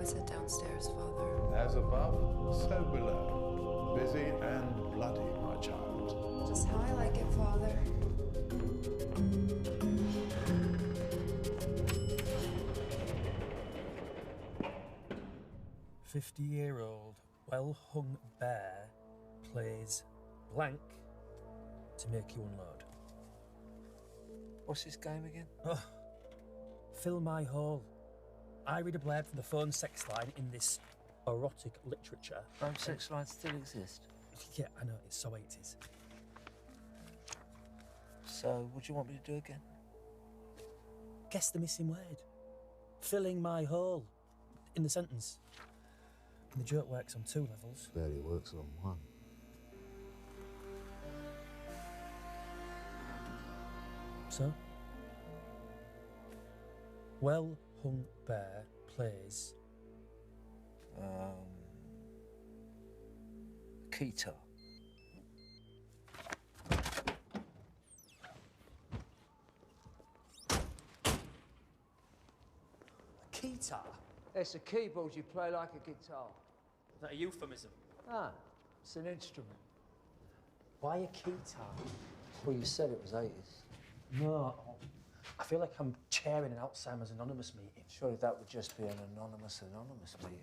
said downstairs, Father. As above, so below. Busy and bloody, my child. Just how I like it, Father. "50-year-old, well-hung bear plays blank to make you unload." What's this game again? Oh, fill my hole. I read a blurb from the phone sex line in this erotic literature. Phone sex lines still exist? Yeah, I know, it's so 80s. So, what do you want me to do again? Guess the missing word. Filling my hole in the sentence. And the joke works on 2 levels. Barely works on 1. So? Well-hung bear plays... Guitar. Guitar? It's a keyboard you play like a guitar. Is that a euphemism? Ah, it's an instrument. Why a guitar? Well, you said it was 80s. No. I feel like I'm chairing an Alzheimer's Anonymous meeting. Surely that would just be an anonymous meeting.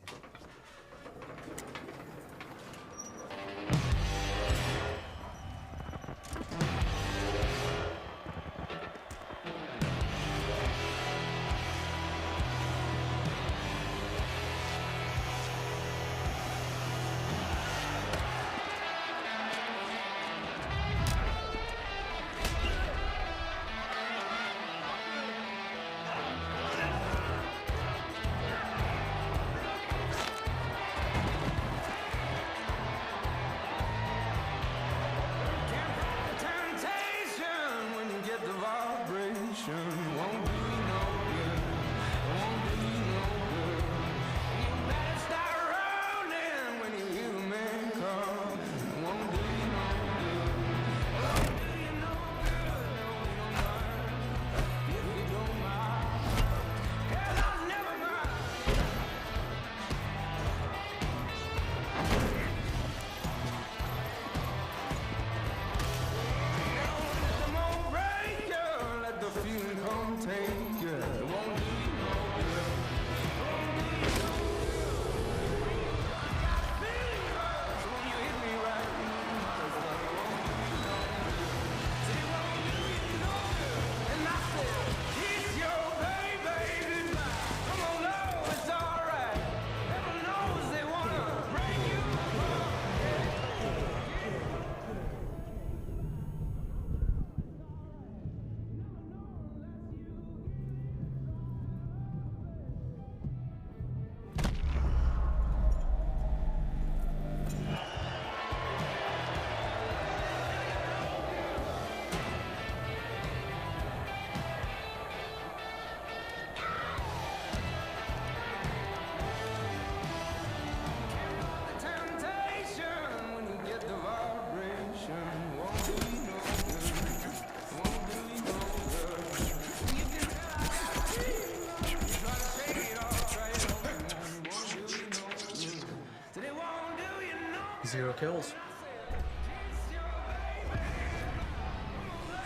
Zero kills.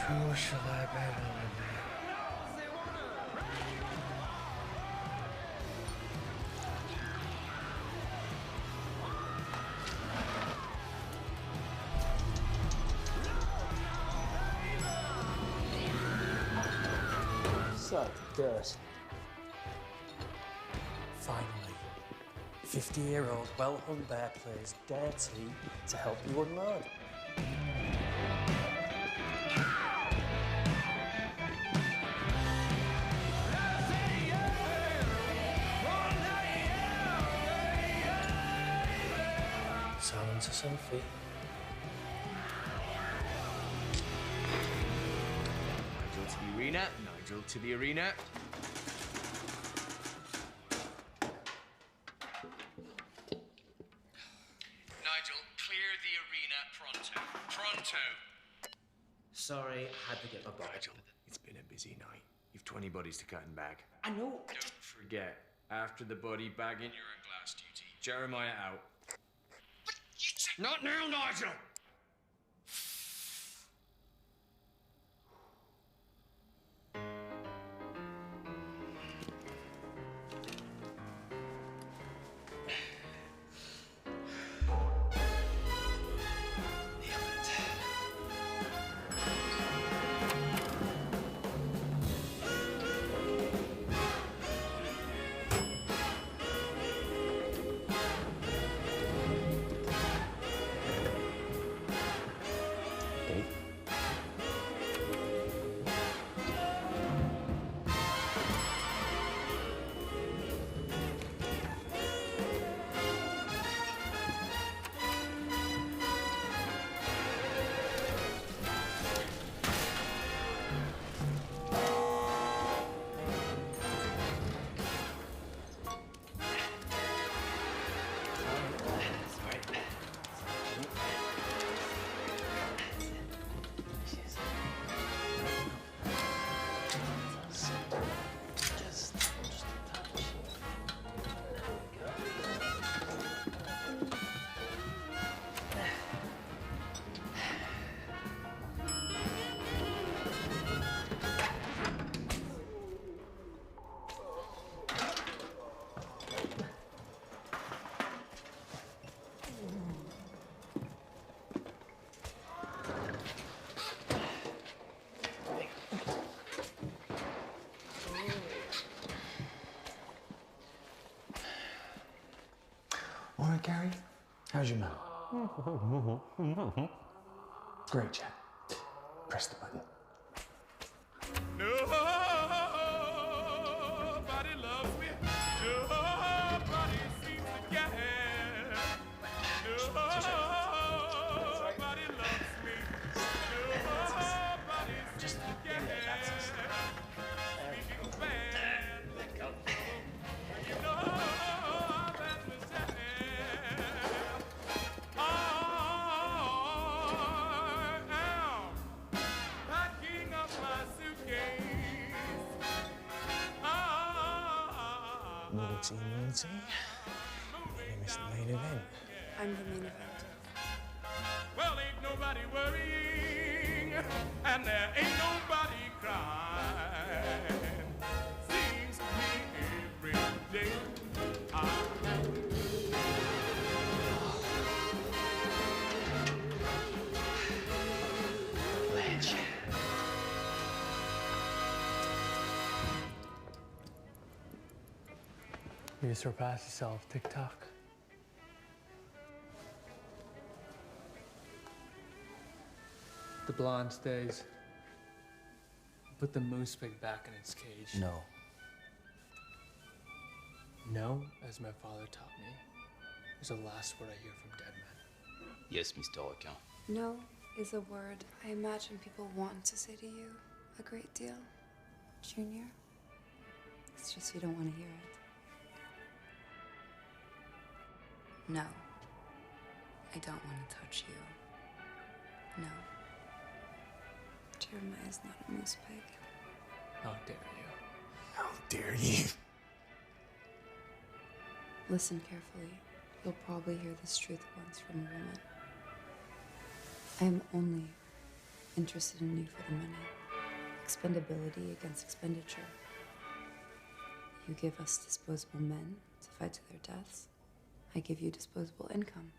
Who shall I bet on? So, dirt. Finally, 50-year-old well-hung bear plays dirty to help you unload. Silence to Sophie. Nigel to the arena, Nigel to the arena. Nigel, clear the arena pronto. Pronto! Sorry, I had to get my bottle. Nigel, it's been a busy night. You've 20 bodies to cut and bag. I know. Don't forget, After the body bagging, you're on glass duty. Jeremiah out. Not now, Nigel! All right, Gary. How's your man? Great, Jack. Press the button. Nobody loves me. Nobody seems to care. Nobody loves me. Nobody seems to care. Speaking bad. You know that was sad. I am packing up my suitcase. Naughty, naughty. You missed the main event. I'm the main event. Well, ain't nobody worrying, and there ain't nobody crying. Seems to me every day I Ledge. You surpass yourself, TikTok. The blonde stays. Put the moose pig back in its cage. No. No, as my father taught me, is the last word I hear from dead men. Yes, Mr. Requin. No is a word I imagine people want to say to you a great deal, Junior. It's just you don't want to hear it. No. I don't want to touch you. No. Jeremiah's not a moose pig. How dare you? How dare you? Listen carefully. You'll probably hear this truth once from a woman. I am only interested in you for the money. Expendability against expenditure. You give us disposable men to fight to their deaths. I give you disposable income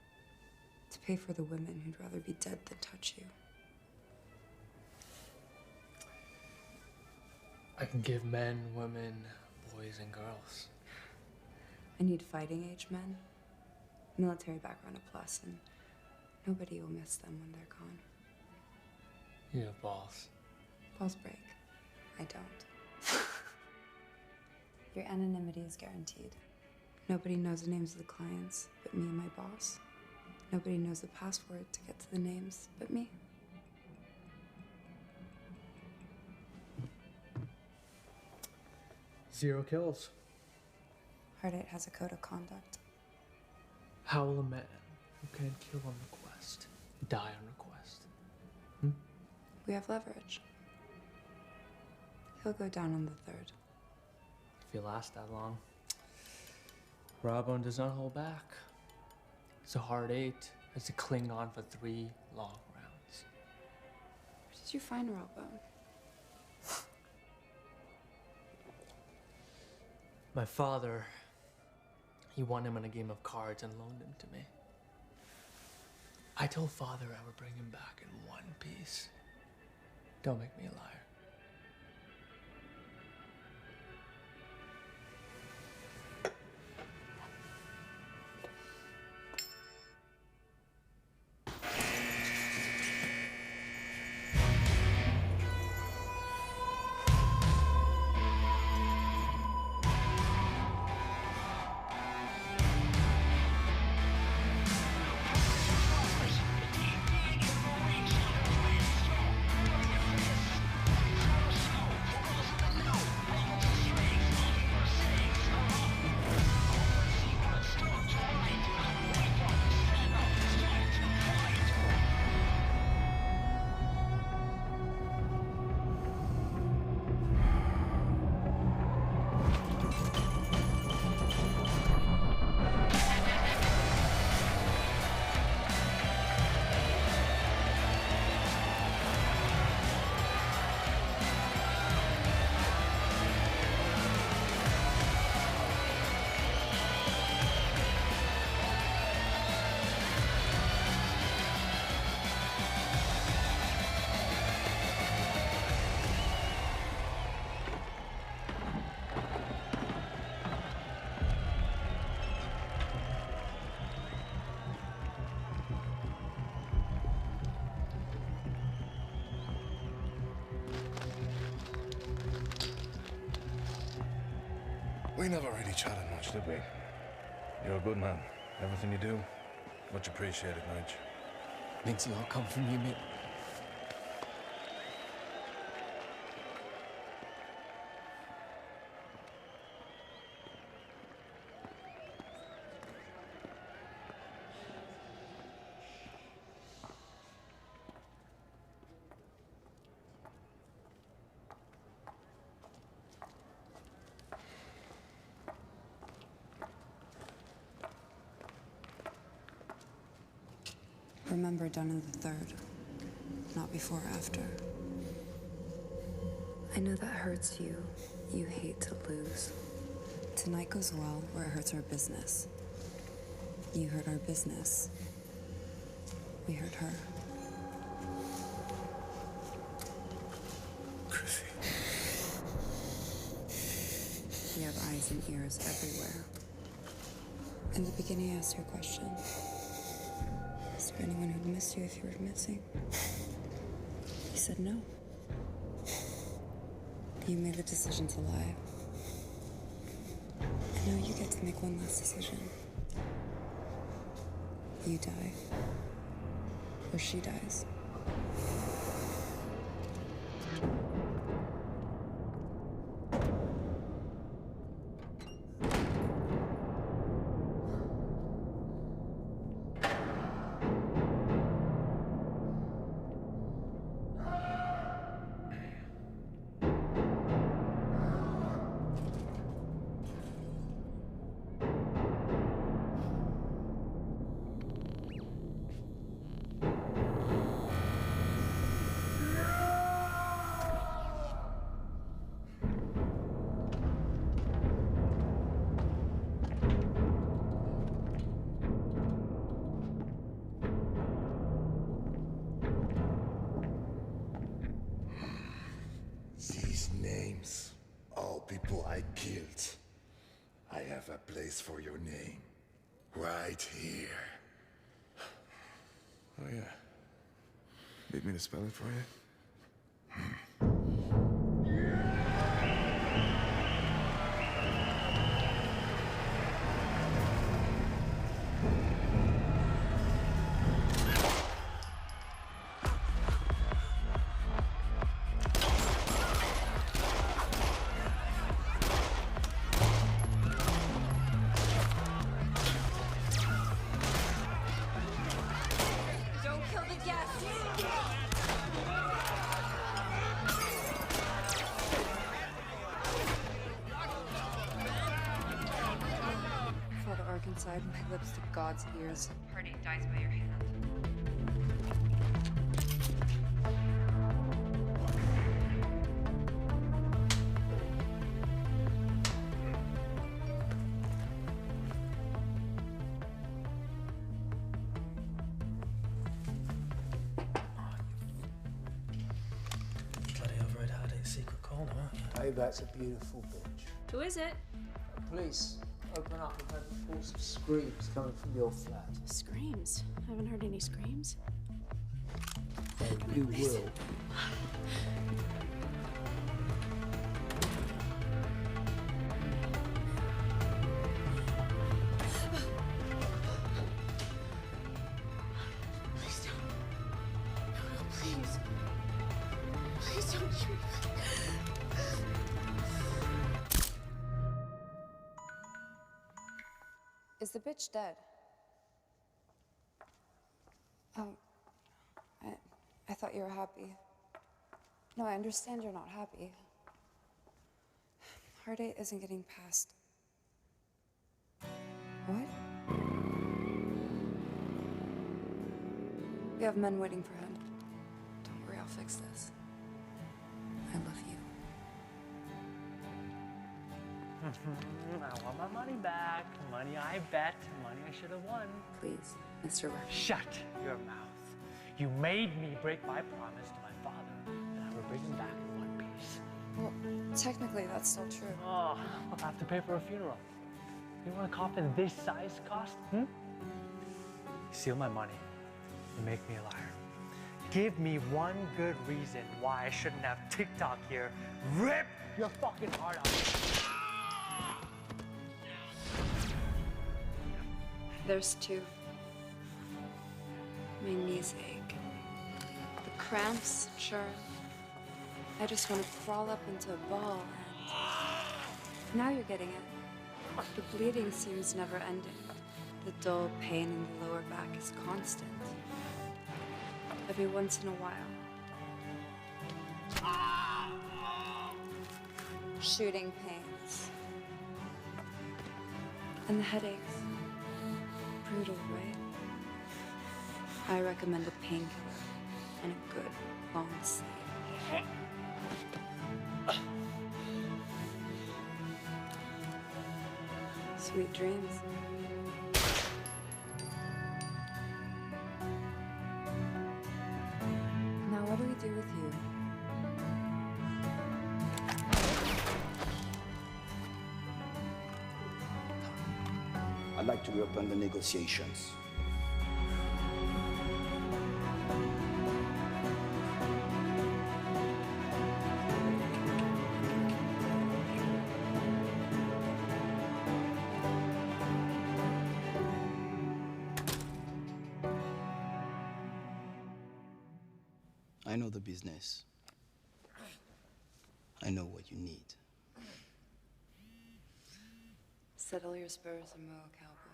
to pay for the women who'd rather be dead than touch you. I can give men, women, boys, and girls. I need fighting age men, military background a plus, and nobody will miss them when they're gone. You have balls. Balls break. I don't. Your anonymity is guaranteed. Nobody knows the names of the clients but me and my boss. Nobody knows the password to get to the names but me. Zero kills. Heart8 has a code of conduct. How will a man who can't kill on request die on request? We have leverage. He'll go down on the third. If you last that long. Robin does not hold back. It's a hard 8 as to cling on for 3 long rounds. Where did you find Robo? My father, he won him in a game of cards and loaned him to me. I told father I would bring him back in one piece. Don't make me a liar. We never really chatted much, did we? You're a good man. Everything you do, much appreciated, Nige. Thinks it all come from you, mate. Remember, done in the 3rd, not before or after. I know that hurts you. You hate to lose. Tonight goes well where it hurts our business. You hurt our business. We hurt her. Chrissy. We have eyes and ears everywhere. In the beginning, I asked you a question. Is there anyone who'd miss you if you were missing? You said no. You made the decision to lie. And now you get to make one last decision. You die. Or she dies. These names, all people I killed. I have a place for your name. Right here. Oh, yeah. Need me to spell it for you? Don't kill the guests! outside, my lips to God's ears. Hardy dies by your hand. Bloody overhead Hardy's secret corner, aren't you? Payback's a beautiful bitch. Who is it? Police, open up. We've had reports of screams coming from your flat. Screams. I haven't heard any screams. You will. Please don't. No, please. Please don't shoot me. Is the bitch dead? Oh, I thought you were happy. No, I understand you're not happy. Hardy isn't getting past. What? We have men waiting for him. Don't worry, I'll fix this. I love you. I want my money back. Money I bet. Money I should have won. Please, Mr. Rec. Shut your mouth. You made me break my promise to my father that I would bring him back in one piece. Well, technically, that's still true. Oh, I'll have to pay for a funeral. You want a coffin this size cost? You steal my money. You make me a liar. Give me one good reason why I shouldn't have TikTok here. Rip your fucking heart out. There's two. My knees ache. The cramps, sure. I just want to crawl up into a ball and... Now you're getting it. The bleeding seems never ending. The dull pain in the lower back is constant. Every once in a while. Shooting pains. And the headaches. Brutal, right? I recommend a painkiller and a good long sleep. Sweet dreams. Now what do we do with you? I'd like to reopen the negotiations. I know the business. I know what you need. Settle your spurs and mow, cowboy.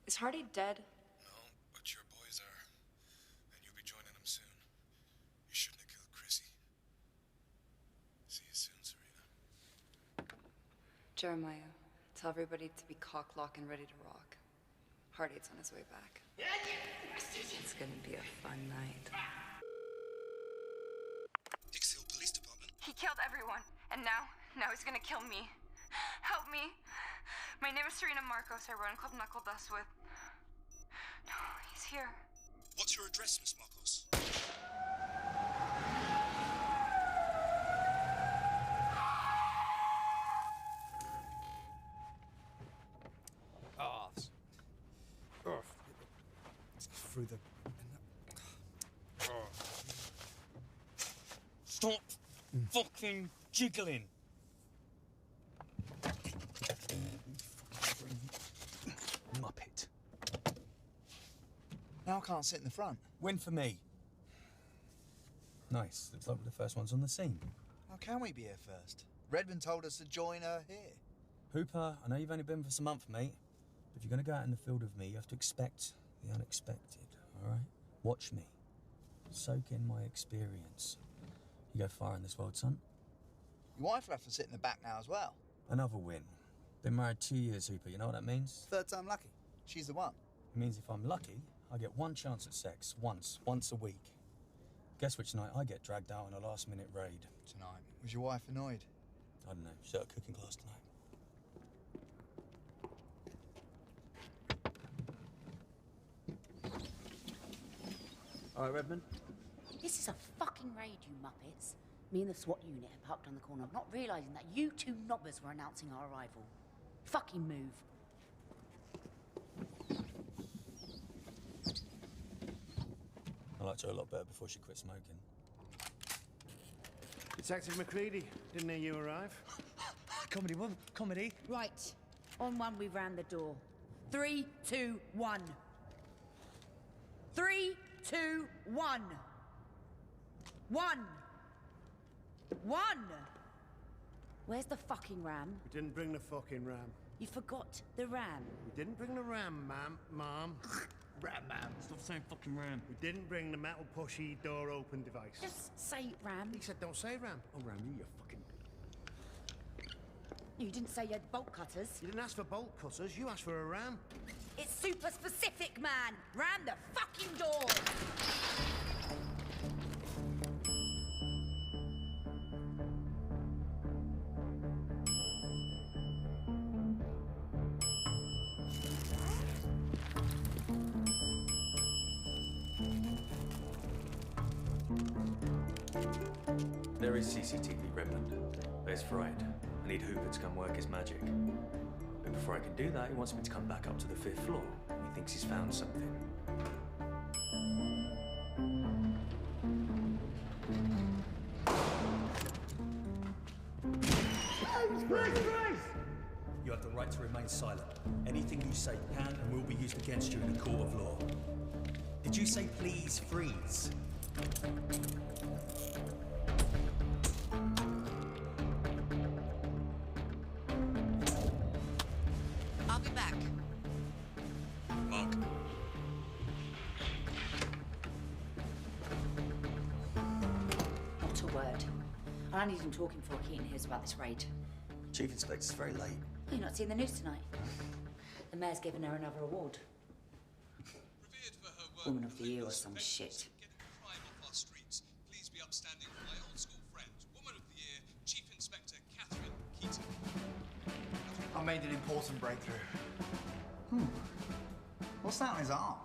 Is Hardy dead? No, but your boys are. And you'll be joining them soon. You shouldn't have killed Chrissy. See you soon, Serena. Jeremiah, tell everybody to be cock, lock, and ready to rock. Hardy's on his way back. It's gonna be a fun night. Dixhill Police Department. He killed everyone, and now he's gonna kill me. Help me. My name is Serena Marcos. I run Club Knuckle Dust with... No, he's here. What's your address, Miss Marcos? Through the... Stop fucking jiggling. Muppet. Now I can't sit in the front. Win for me. Nice. Looks like we're the first ones on the scene. How can we be here first? Redmond told us to join her here. Hooper, I know you've only been for some month, mate. But if you're going to go out in the field with me, you have to expect the unexpected, all right? Watch me. Soak in my experience. You go far in this world, son. Your wife will have to sit in the back now as well. Another win. Been married 2 years, Hooper. You know what that means? Third time lucky. She's the one. It means if I'm lucky, I get one chance at sex, once a week. Guess which night I get dragged out on a last-minute raid? Tonight. Was your wife annoyed? I don't know. She's at a cooking class tonight. All right, Redmond. This is a fucking raid, you muppets. Me and the SWAT unit are parked on the corner, not realising that you two knobbers were announcing our arrival. Fucking move. I liked her a lot better before she quit smoking. Detective McCready, didn't hear you arrive. Comedy, woman. Comedy. Right. On one, we ran the door. 3, 2, 1. 3, 2, 1. 1. 1. Where's the fucking ram? We didn't bring the fucking ram. You forgot the ram. We didn't bring the ram, Mom. Ram. Stop saying fucking ram. We didn't bring the metal pushy door open device. Just say ram. He said don't say ram. Oh, ram, you fucking... You didn't say you had bolt cutters. You didn't ask for bolt cutters, you asked for a ram. It's super specific, man. Ram the fucking door. There is CCTV, Redmond. There's Fried. I need Hooper to come work his magic. But before I can do that, he wants me to come back up to the 5th floor. He thinks he's found something. You have the right to remain silent. Anything you say can and will be used against you in a court of law. Did you say please freeze? I'll be back. Mark. Not a word. I need him talking before Keaton hears about this raid. Chief Inspector's very late. You've not seen the news tonight? The mayor's given her another award. Woman of the Year or some shit. Crime off our streets. Please be upstanding for my old school friend, Woman of the Year, Chief Inspector Catherine Keaton. I made an important breakthrough. What's that on his arm?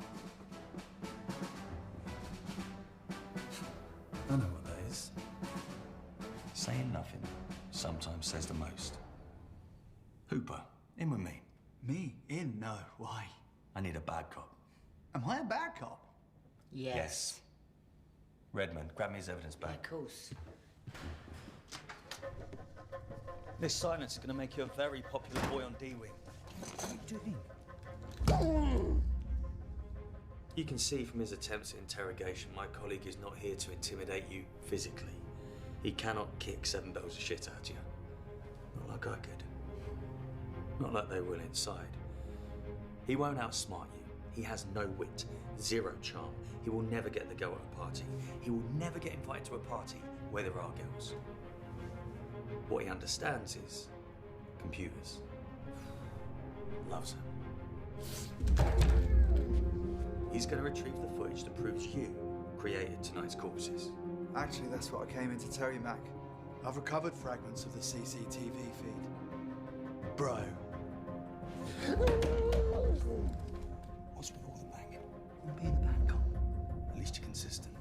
I know what that is. Saying nothing sometimes says the most. Hooper, in with me. Me? In? No. Why? I need a bad cop. Am I a bad cop? Yes. Redmond, grab me his evidence back. Of course. This silence is going to make you a very popular boy on D-Wing. What are you doing? You can see from his attempts at interrogation, my colleague is not here to intimidate you physically. He cannot kick 7 bells of shit at you. Not like I could. Not like they will inside. He won't outsmart you. He has no wit, zero charm. He will never get the go at a party. He will never get invited to a party where there are girls. What he understands is computers. Loves them. He's going to retrieve the footage that proves you created tonight's corpses. Actually, that's what I came in to tell you, Mac. I've recovered fragments of the CCTV feed. Bro. What's with all the banging? I'm being the bad cop. At least you're consistent.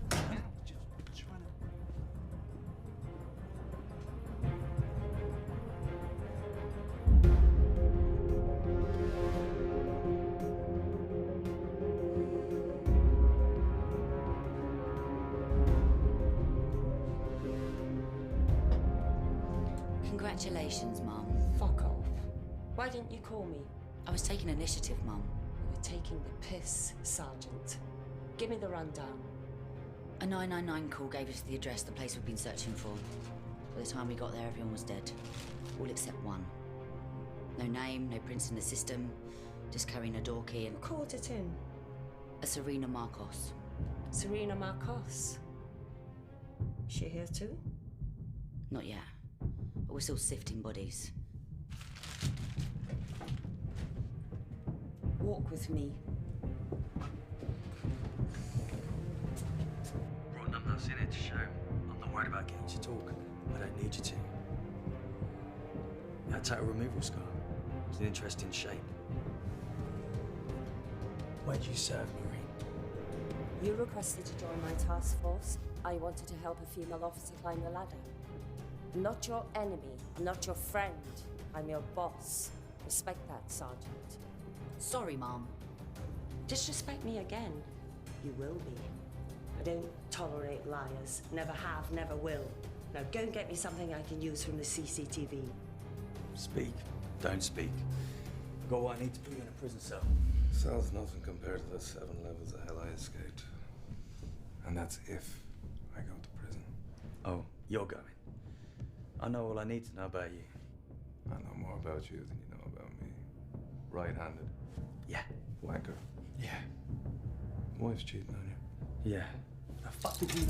Just trying to... Congratulations, Mum. Fuck off. Why didn't you call me? I was taking initiative, Mum. You were taking the piss, Sergeant. Give me the rundown. A 999 call gave us the address the police had been searching for. By the time we got there, everyone was dead. All except one. No name, no prints in the system, just carrying a door key and... Who called it in? A Serena Marcos. Serena Marcos. She here too? Not yet. But we're still sifting bodies. Walk with me. Ron, I'm not seen it to show. I'm not worried about getting you to talk. I don't need you to. That tattoo removal scar. It's an interesting shape. Where do you serve, Marine? You requested to join my task force. I wanted to help a female officer climb the ladder. I'm not your enemy, I'm not your friend. I'm your boss. Respect that, Sergeant. Sorry, Mom. Disrespect me again, you will be. I don't tolerate liars. Never have, never will. Now go and get me something I can use from the CCTV. Speak. Don't speak. I've got what I need to put you in a prison cell. Cell's nothing compared to the 7 levels of hell I escaped. And that's if I go to prison. Oh, you're going. I know all I need to know about you. I know more about you than you know about me. Right-handed. Yeah. Wanker. Yeah. Wife's cheating on you. Yeah. The fuck did you...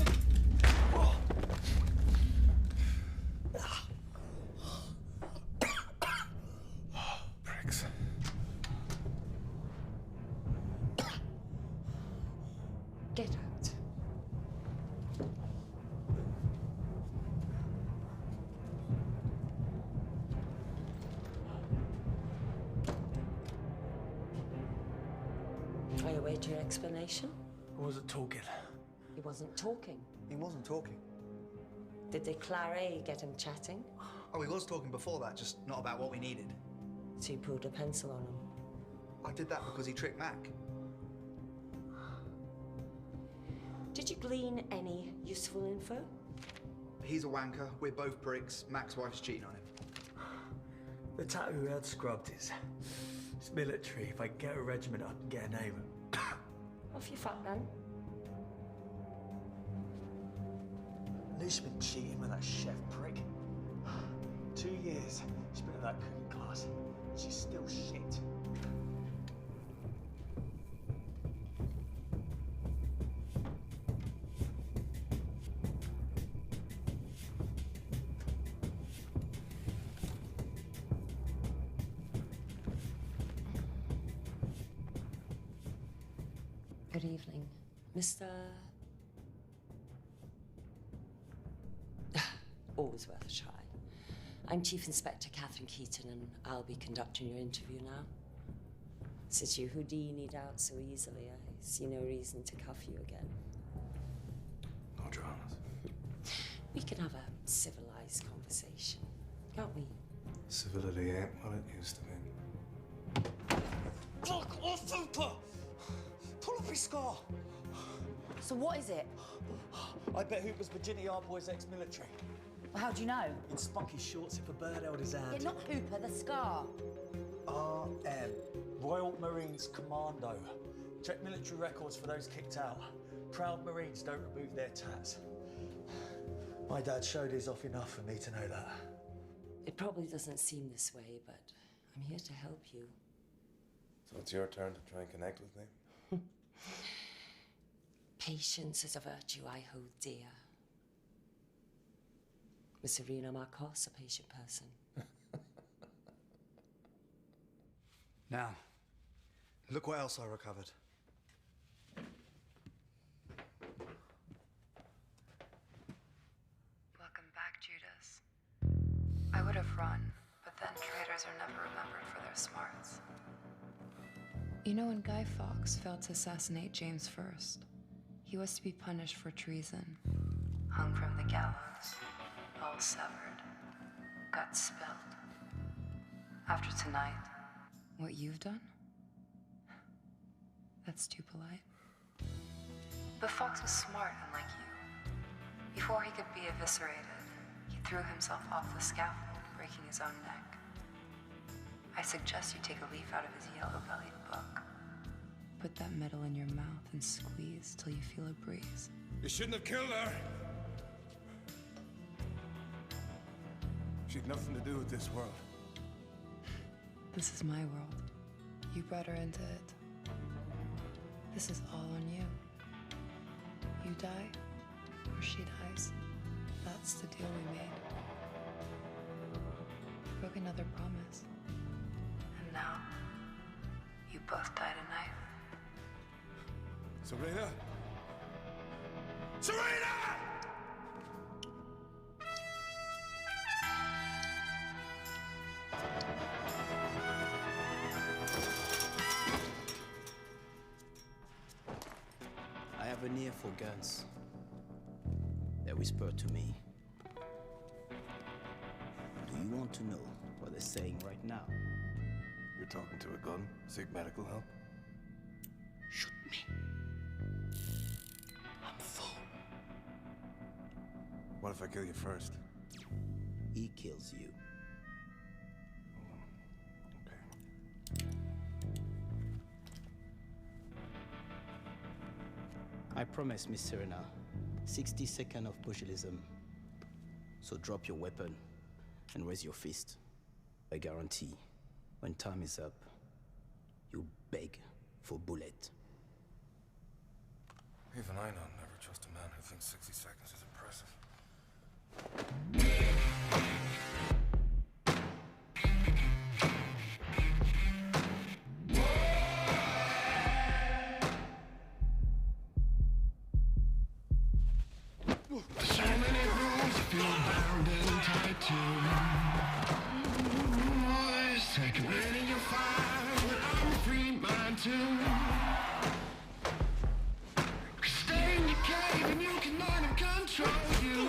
Pricks. Get out. I await your explanation. I wasn't talking. He wasn't talking. He wasn't talking. Did the Claret get him chatting? Oh, he was talking before that, just not about what we needed. So you pulled a pencil on him? I did that because he tricked Mac. Did you glean any useful info? He's a wanker, we're both pricks, Mac's wife's cheating on him. The tattoo we had scrubbed is... It's military. If I get a regiment, I can get a name. Off you fat man. Lucy's been cheating with that chef prick. 2 years she's been at that cooking class. She's still shit. Good evening, Mr. Always worth a try. I'm Chief Inspector Catherine Keaton, and I'll be conducting your interview now. Since you Houdini'd out so easily, I see no reason to cuff you again. No dramas. We can have a civilized conversation, can't we? Civility ain't what it used to be. Fuck off, Hooper! Pull up his scar! So what is it? I bet Hooper's Virginia Yard boy's ex-military. How do you know? In spunky shorts if a bird held his hand. Yeah, not Hooper, the scar. RM. Royal Marines Commando. Check military records for those kicked out. Proud Marines don't remove their tats. My dad showed his off enough for me to know that. It probably doesn't seem this way, but I'm here to help you. So it's your turn to try and connect with me? Patience is a virtue I hold dear. Miss Irina Marcos, a patient person. Now, look what else I recovered. Welcome back, Judas. I would have run, but then traitors are never remembered for their smarts. You know, when Guy Fawkes failed to assassinate James I, he was to be punished for treason. Hung from the gallows, all severed, guts spilled. After tonight, what you've done? That's too polite. But Fawkes was smart, unlike you. Before he could be eviscerated, he threw himself off the scaffold, breaking his own neck. I suggest you take a leaf out of his yellow-bellied book. Put that metal in your mouth and squeeze till you feel a breeze. You shouldn't have killed her! She'd nothing to do with this world. This is my world. You brought her into it. This is all on you. You die, or she dies. That's the deal we made. another promise. And now, you both died a knife. Serena? Serena! I have an ear for guns. They whisper to me. Do you want to know what they're saying right now? You're talking to a gun? Seek medical help? Shoot me. I'm full. What if I kill you first? He kills you. I promise, Miss Serena, 60 seconds of pugilism. So drop your weapon and raise your fist. I guarantee, when time is up, you beg for bullet. Even I know never trust a man who thinks 60 seconds is impressive. So many rules you feel bound and tied to. It's take a minute you find, but I'm a free mind too. Stay in your cave and you can let them control you.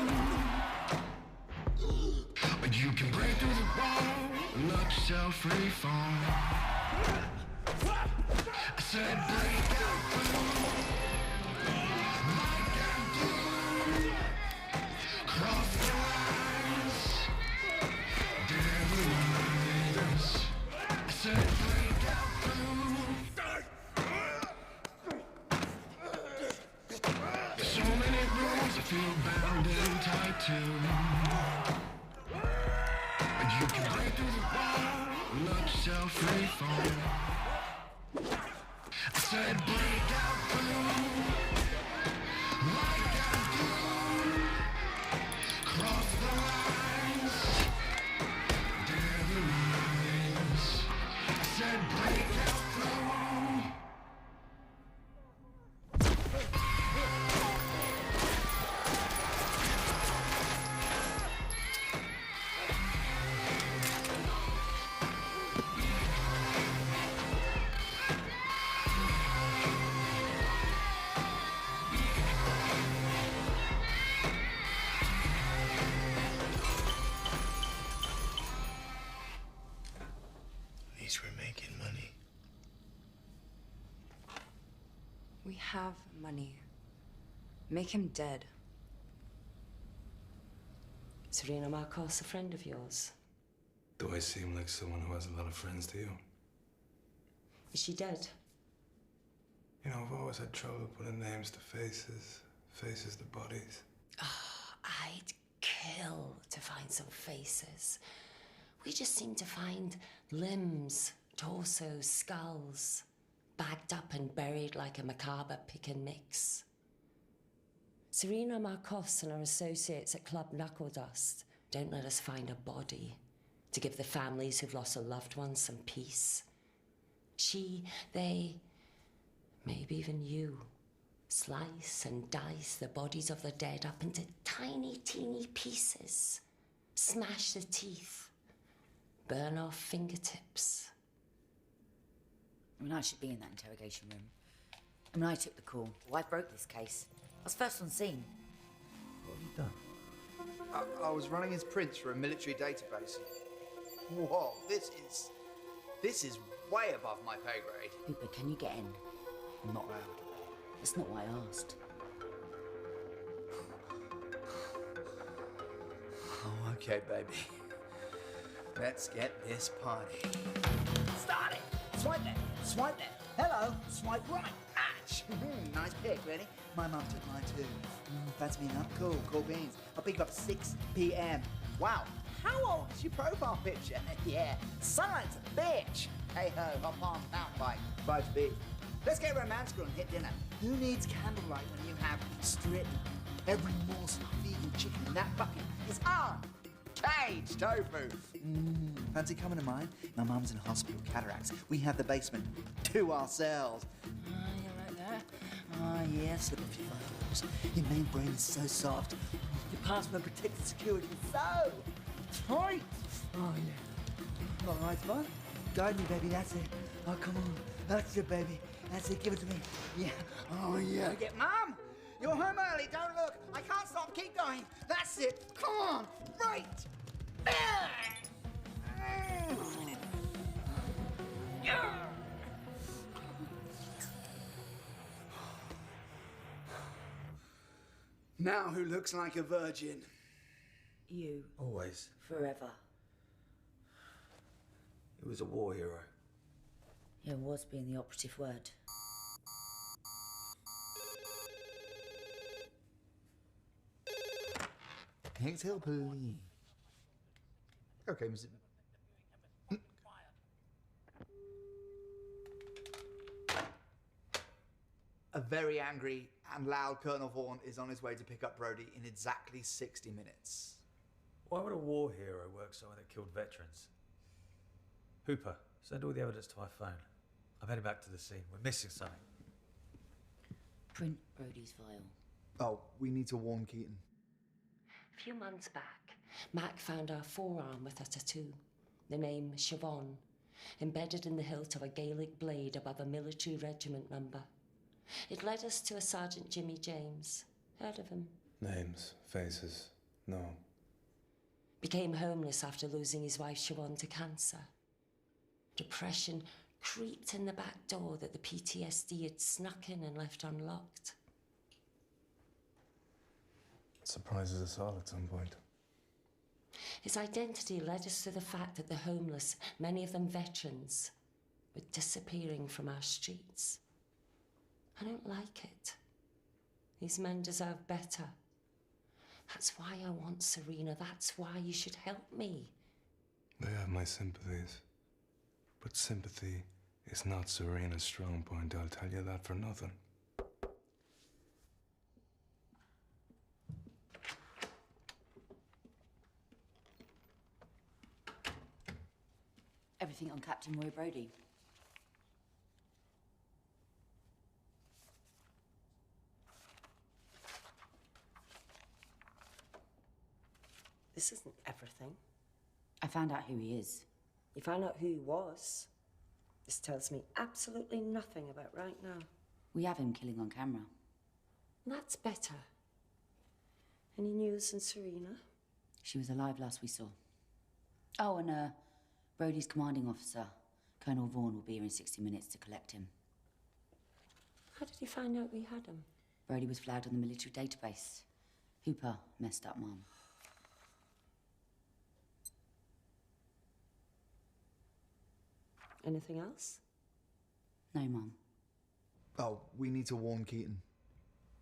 But you can break through the wall and let yourself free fall. I said break out through. Cross the lines, devil lines. I said break out through. So many rules I feel bound and tied to. But you can break through the wall and let yourself free fall. I said break out through. Like I do. Cross the lines, devil lines. I said break out through. At least we're making money. We have money. Make him dead. Serena Marcos, a friend of yours. Do I seem like someone who has a lot of friends to you? Is she dead? You know, I've always had trouble putting names to faces, faces to bodies. I'd kill to find some faces. We just seem to find limbs, torsos, skulls, bagged up and buried like a macabre pick and mix. Serena Marcos and her associates at Club Knuckle Dust don't let us find a body to give the families who've lost a loved one some peace. They, maybe even you, slice and dice the bodies of the dead up into tiny, teeny pieces. Smash the teeth. Burn off fingertips. I mean, I should be in that interrogation room. I mean, I took the call. Well, I broke this case. I was first on scene. What have you done? I was running his prints for a military database. Whoa, this is way above my pay grade. Cooper, can you get in? I'm not allowed. That's not what I asked. Oh, okay, baby. Let's get this party. Start it! Swipe left, swipe left. Hello, swipe right. Match! Nice pick, ready? My mum took mine too. Fancy me up? Cool beans. I'll pick you up at 6 p.m. Wow, how old is your profile picture? Yeah, sunlight's a bitch. Hey ho, hop on, mountain bike, 5 speed. Let's get romantical and hit dinner. Who needs candlelight when you have strip? Every morsel of vegan chicken in that bucket is on. Cash! Sausage tofu. Fancy coming to mine? My mum's in hospital, cataracts. We have the basement to ourselves. You like that? Yeah, slip off your fireballs. Your main brain is so soft. Your password protected security is so tight. Oh, yeah. All right, Spot. Guide me, baby, that's it. Oh, come on. That's it, baby. That's it, give it to me. Yeah. Oh, yeah. Get Mum! You're home early, don't look. I can't stop, keep going. That's it. Come on. Right. Now who looks like a virgin? You. Always. Forever. He was a war hero. Yeah, was being the operative word. Hanks Hill Police. Okay, Mr. A very angry and loud Colonel Vaughn is on his way to pick up Brody in exactly 60 minutes. Why would a war hero work somewhere that killed veterans? Hooper, send all the evidence to my phone. I'm heading back to the scene. We're missing something. Print Brody's file. Oh, we need to warn Keaton. A few months back, Mac found our forearm with a tattoo. The name Siobhan, embedded in the hilt of a Gaelic blade above a military regiment number. It led us to a Sergeant Jimmy James. Heard of him? Names, faces, no. Became homeless after losing his wife Siobhan to cancer. Depression creeped in the back door that the PTSD had snuck in and left unlocked. It surprises us all at some point. His identity led us to the fact that the homeless, many of them veterans, were disappearing from our streets. I don't like it. These men deserve better. That's why I want Serena. That's why you should help me. They have my sympathies. But sympathy is not Serena's strong point, I'll tell you that for nothing. Everything on Captain Roy Brody. This isn't everything. I found out who he is. You found out who he was. This tells me absolutely nothing about right now. We have him killing on camera. That's better. Any news on Serena? She was alive last we saw. Oh, and Brody's commanding officer, Colonel Vaughn, will be here in 60 minutes to collect him. How did he find out we had him? Brody was flagged on the military database. Hooper messed up Mum. Anything else? No, Mum. Oh, we need to warn Keaton.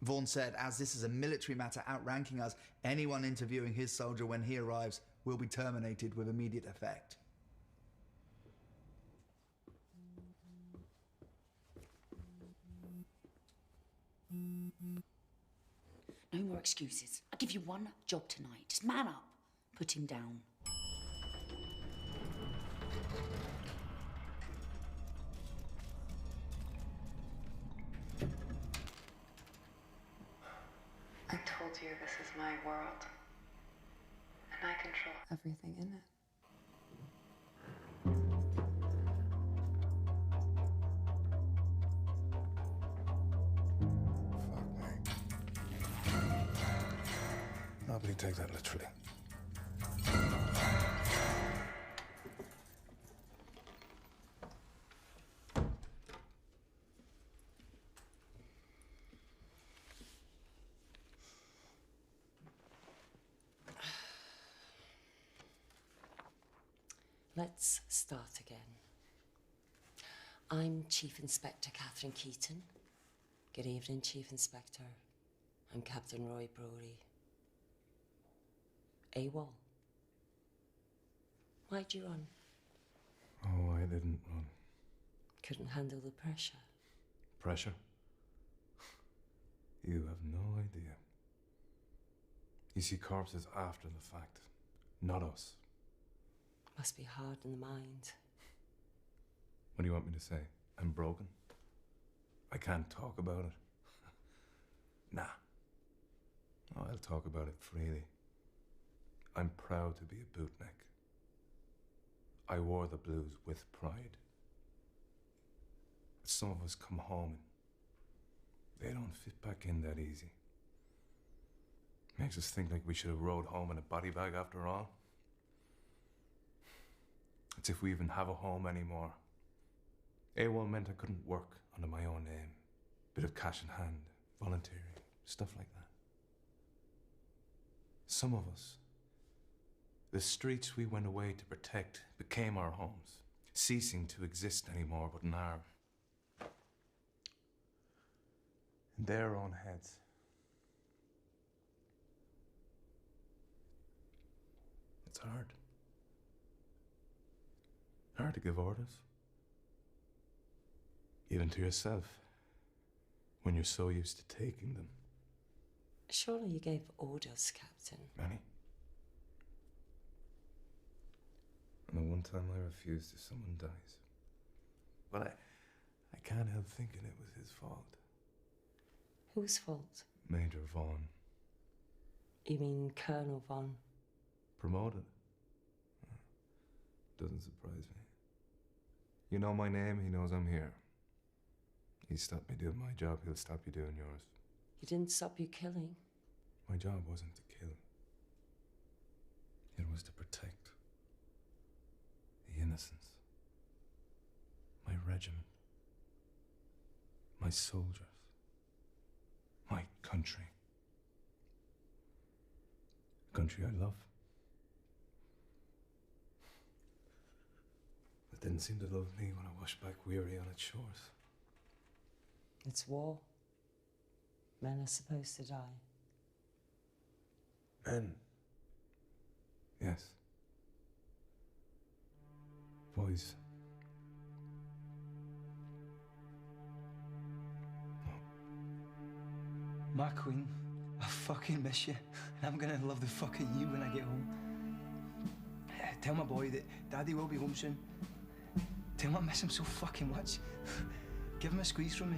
Vaughn said, as this is a military matter outranking us, anyone interviewing his soldier when he arrives will be terminated with immediate effect. No more excuses. I'll give you one job tonight. Just man up. Put him down. I told you this is my world, and I control everything in it. Nobody take that literally. Let's start again. I'm Chief Inspector Catherine Keaton. Good evening, Chief Inspector. I'm Captain Roy Brody. AWOL. Why'd you run? Oh, I didn't run. Couldn't handle the pressure. Pressure? You have no idea. You see corpses after the fact, Not us. Must be hard in the mind. What do you want me to say? I'm broken? I can't talk about it? Nah. Oh, I'll talk about it freely. I'm proud to be a bootneck. I wore the blues with pride. But some of us come home and they don't fit back in that easy. Makes us think like we should have rode home in a body bag after all. It's if we even have a home anymore. AWOL meant I couldn't work under my own name. Bit of cash in hand, volunteering, stuff like that. Some of us, the streets we went away to protect became our homes, ceasing to exist anymore but in our... in their own heads. It's hard. Hard to give orders. Even to yourself, when you're so used to taking them. Surely you gave orders, Captain. Many. And the one time I refused if someone dies. But I can't help thinking it was his fault. Whose fault? Major Vaughn. You mean Colonel Vaughn? Promoted. Doesn't surprise me. You know my name, he knows I'm here. He stopped me doing my job, he'll stop you doing yours. He didn't stop you killing. My job wasn't to kill. It was to protect. The innocents. My regiment. My soldiers. My country. A country I love. It didn't seem to love me when I washed back weary on its shores. It's war. Men are supposed to die. Men? Yes. Boys. My queen, I fucking miss you. And I'm gonna love the fuck of you when I get home. Tell my boy that Daddy will be home soon. Tell him I miss him so fucking much. Give him a squeeze from me.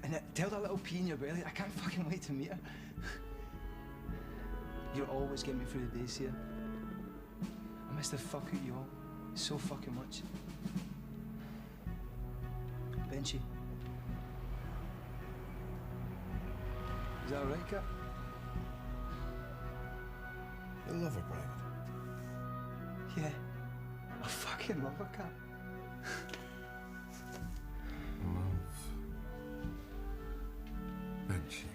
And tell that little pea in your belly I can't fucking wait to meet her. You'll always get me through the days here. I miss the fuck out of you all so fucking much. Benchy. Is that alright, Cap? You love her, Private. Yeah. I fucking love her, Cap. Love. Benchy.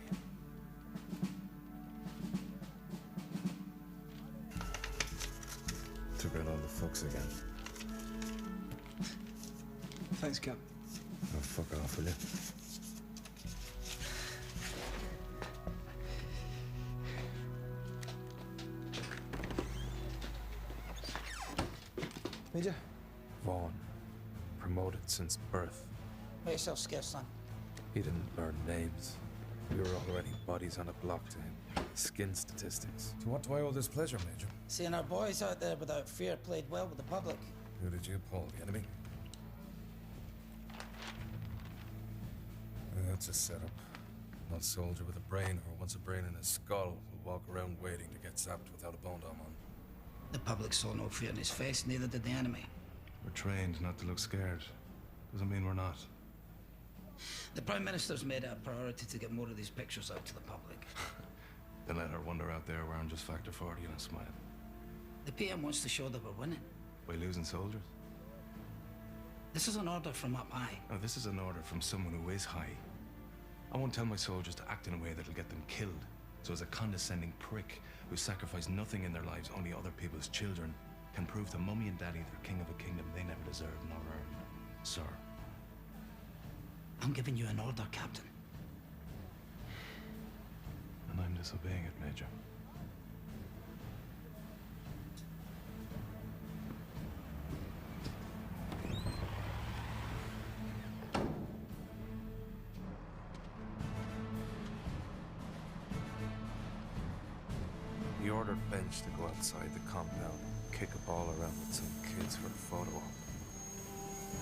Took out all the fucks again. Thanks, Cap. Oh, fuck off, will you? Major? Vaughn. Promoted since birth. Make yourself scarce, son. He didn't learn names. We were already bodies on a block to him. Skin statistics. To what do I owe this pleasure, Major? Seeing our boys out there without fear played well with the public. Who did you pull, the enemy? That's a setup. Not soldier with a brain, or once a brain in his skull, will walk around waiting to get zapped without a bone dome on. The public saw no fear in his face, neither did the enemy. We're trained not to look scared. Doesn't mean we're not. The Prime Minister's made it a priority to get more of these pictures out to the public. Then let her wander out there wearing just Factor 40 and a smile. The PM wants to show that we're winning. By losing soldiers? This is an order from up high. No, this is an order from someone who is high. I won't tell my soldiers to act in a way that'll get them killed. So as a condescending prick who sacrificed nothing in their lives, only other people's children, can prove to Mummy and Daddy they're king of a kingdom they never deserved nor earned. Sir. I'm giving you an order, Captain. And I'm disobeying it, Major. He ordered Bench to go outside the compound, kick a ball around with some kids for a photo op.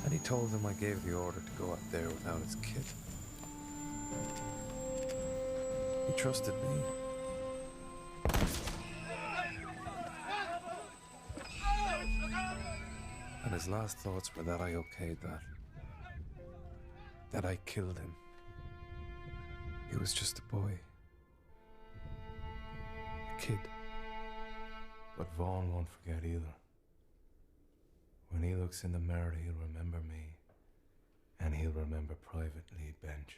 And he told them I gave the order to go out there without his kit. He trusted me. And his last thoughts were that I okayed that. That I killed him. He was just a boy. A kid. But Vaughn won't forget either. When he looks in the mirror, he'll remember me. And he'll remember Private Lead Bench.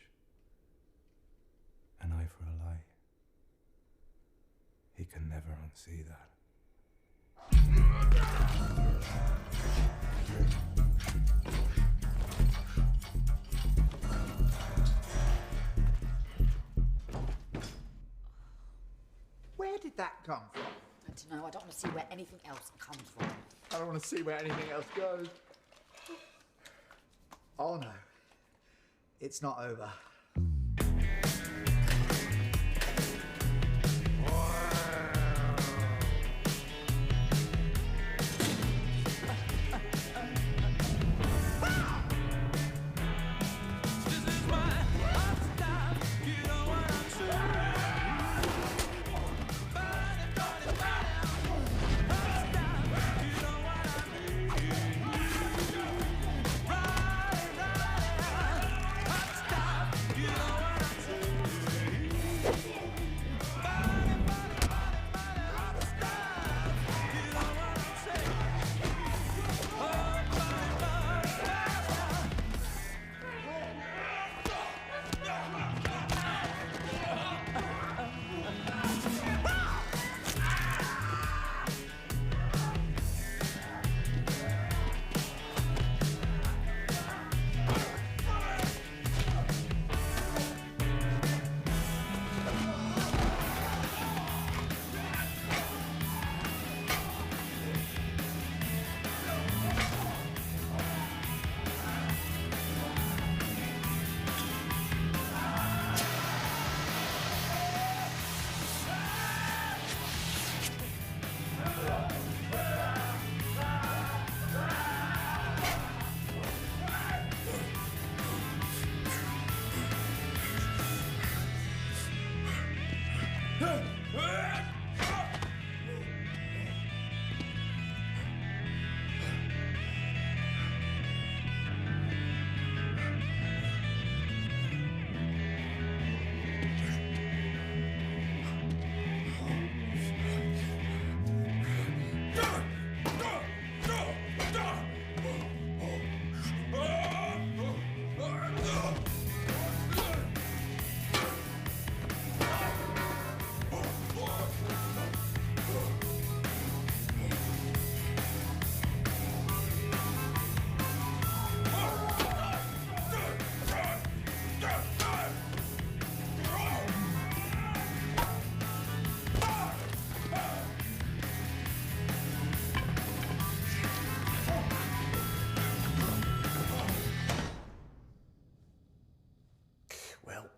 An eye for a lie. He can never unsee that. Where did that come from? I don't know. I don't want to see where anything else comes from. I don't want to see where anything else goes. Oh no. It's not over.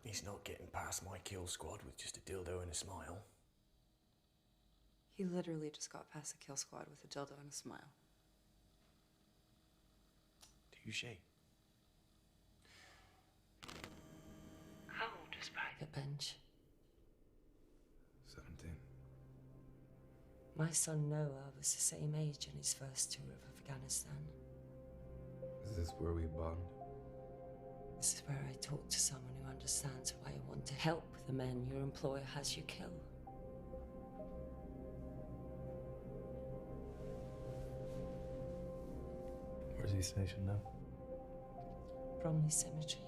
He's not getting past my kill squad with just a dildo and a smile. He literally just got past the kill squad with a dildo and a smile. Touché. How old was Private Bench? 17. My son Noah was the same age on his first tour of Afghanistan. Is this where we bond? This is where I talk to someone who understands why you want to help the men your employer has you kill. Where's he stationed now? Bromley Cemetery.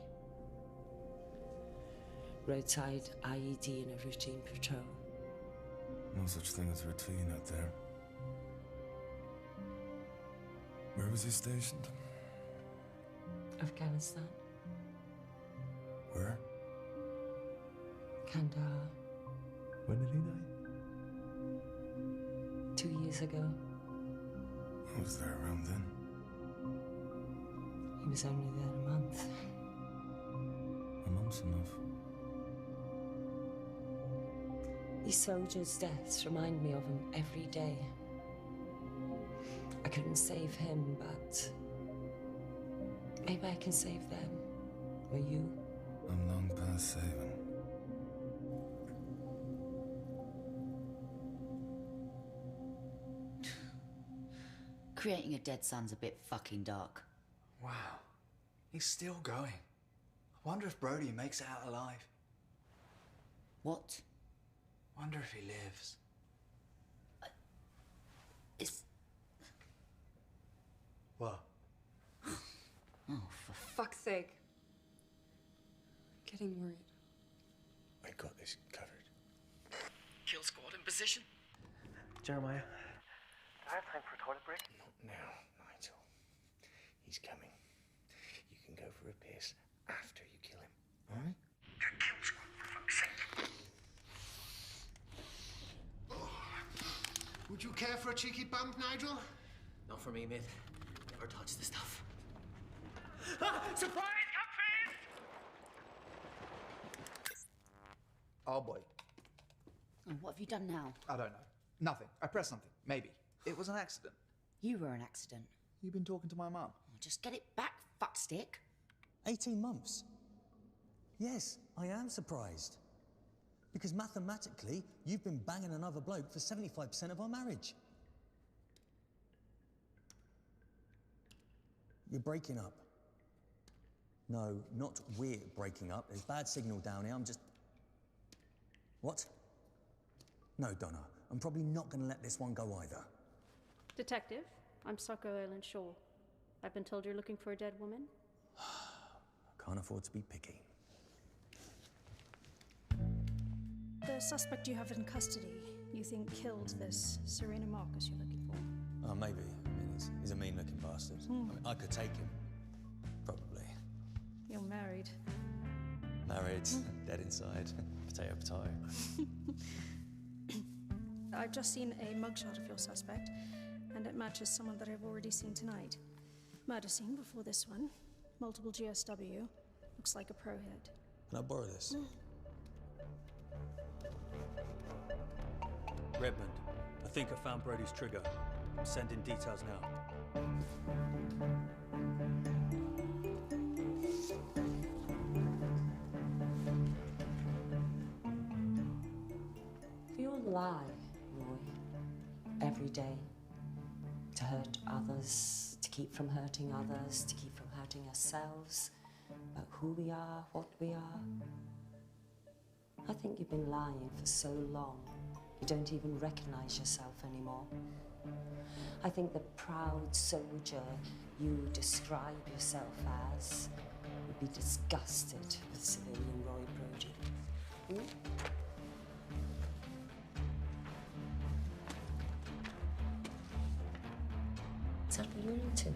Roadside IED in a routine patrol. No such thing as routine out there. Where was he stationed? Afghanistan. Where? Kandahar. When did he die? 2 years ago. I was there around then. He was only there a month. A month's enough. These soldiers' deaths remind me of him every day. I couldn't save him, but maybe I can save them. Or you. I'm long past saving. Creating a dead son's a bit fucking dark. Wow. He's still going. I wonder if Brody makes it out alive. What? Wonder if he lives. It's... What? Oh, for Fuck's sake. I'm getting worried. I got this covered. Kill squad in position. Jeremiah, do I have time for a toilet break? Not now, Nigel. He's coming. You can go for a piss after you kill him, all right? Kill squad, for fuck's sake. Would you care for a cheeky bump, Nigel? Not for me, mate. Never touch the stuff. Ah! Surprise! Come first! Oh boy. Oh, what have you done now? I don't know. Nothing. I pressed something. Maybe. It was an accident. You were an accident. You've been talking to my mum. Oh, just get it back, fuckstick. 18 months? Yes, I am surprised. Because mathematically, you've been banging another bloke for 75% of our marriage. You're breaking up. No, not we're breaking up. There's bad signal down here. I'm just... What? No, Donna. I'm probably not going to let this one go either. Detective, I'm Socko Erland Shaw. I've been told you're looking for a dead woman. I can't afford to be picky. The suspect you have in custody, you think killed this Serena Marcus you're looking for? Oh, maybe. I mean, he's a mean-looking bastard. I mean, I could take him. Probably. You're married. Married, dead inside. Potato, potato. I've just seen a mugshot of your suspect, and it matches someone that I've already seen tonight. Murder scene before this one. Multiple GSW. Looks like a pro hit. Can I borrow this? Redmond, I think I found Brody's trigger. I'm sending details now. If you lie, Roy, every day, to hurt others, to keep from hurting others, to keep from hurting ourselves, about who we are, what we are, I think you've been lying for so long, you don't even recognize yourself anymore. I think the proud soldier you describe yourself as would be disgusted with civilian Roy Brody. Is that what you're into?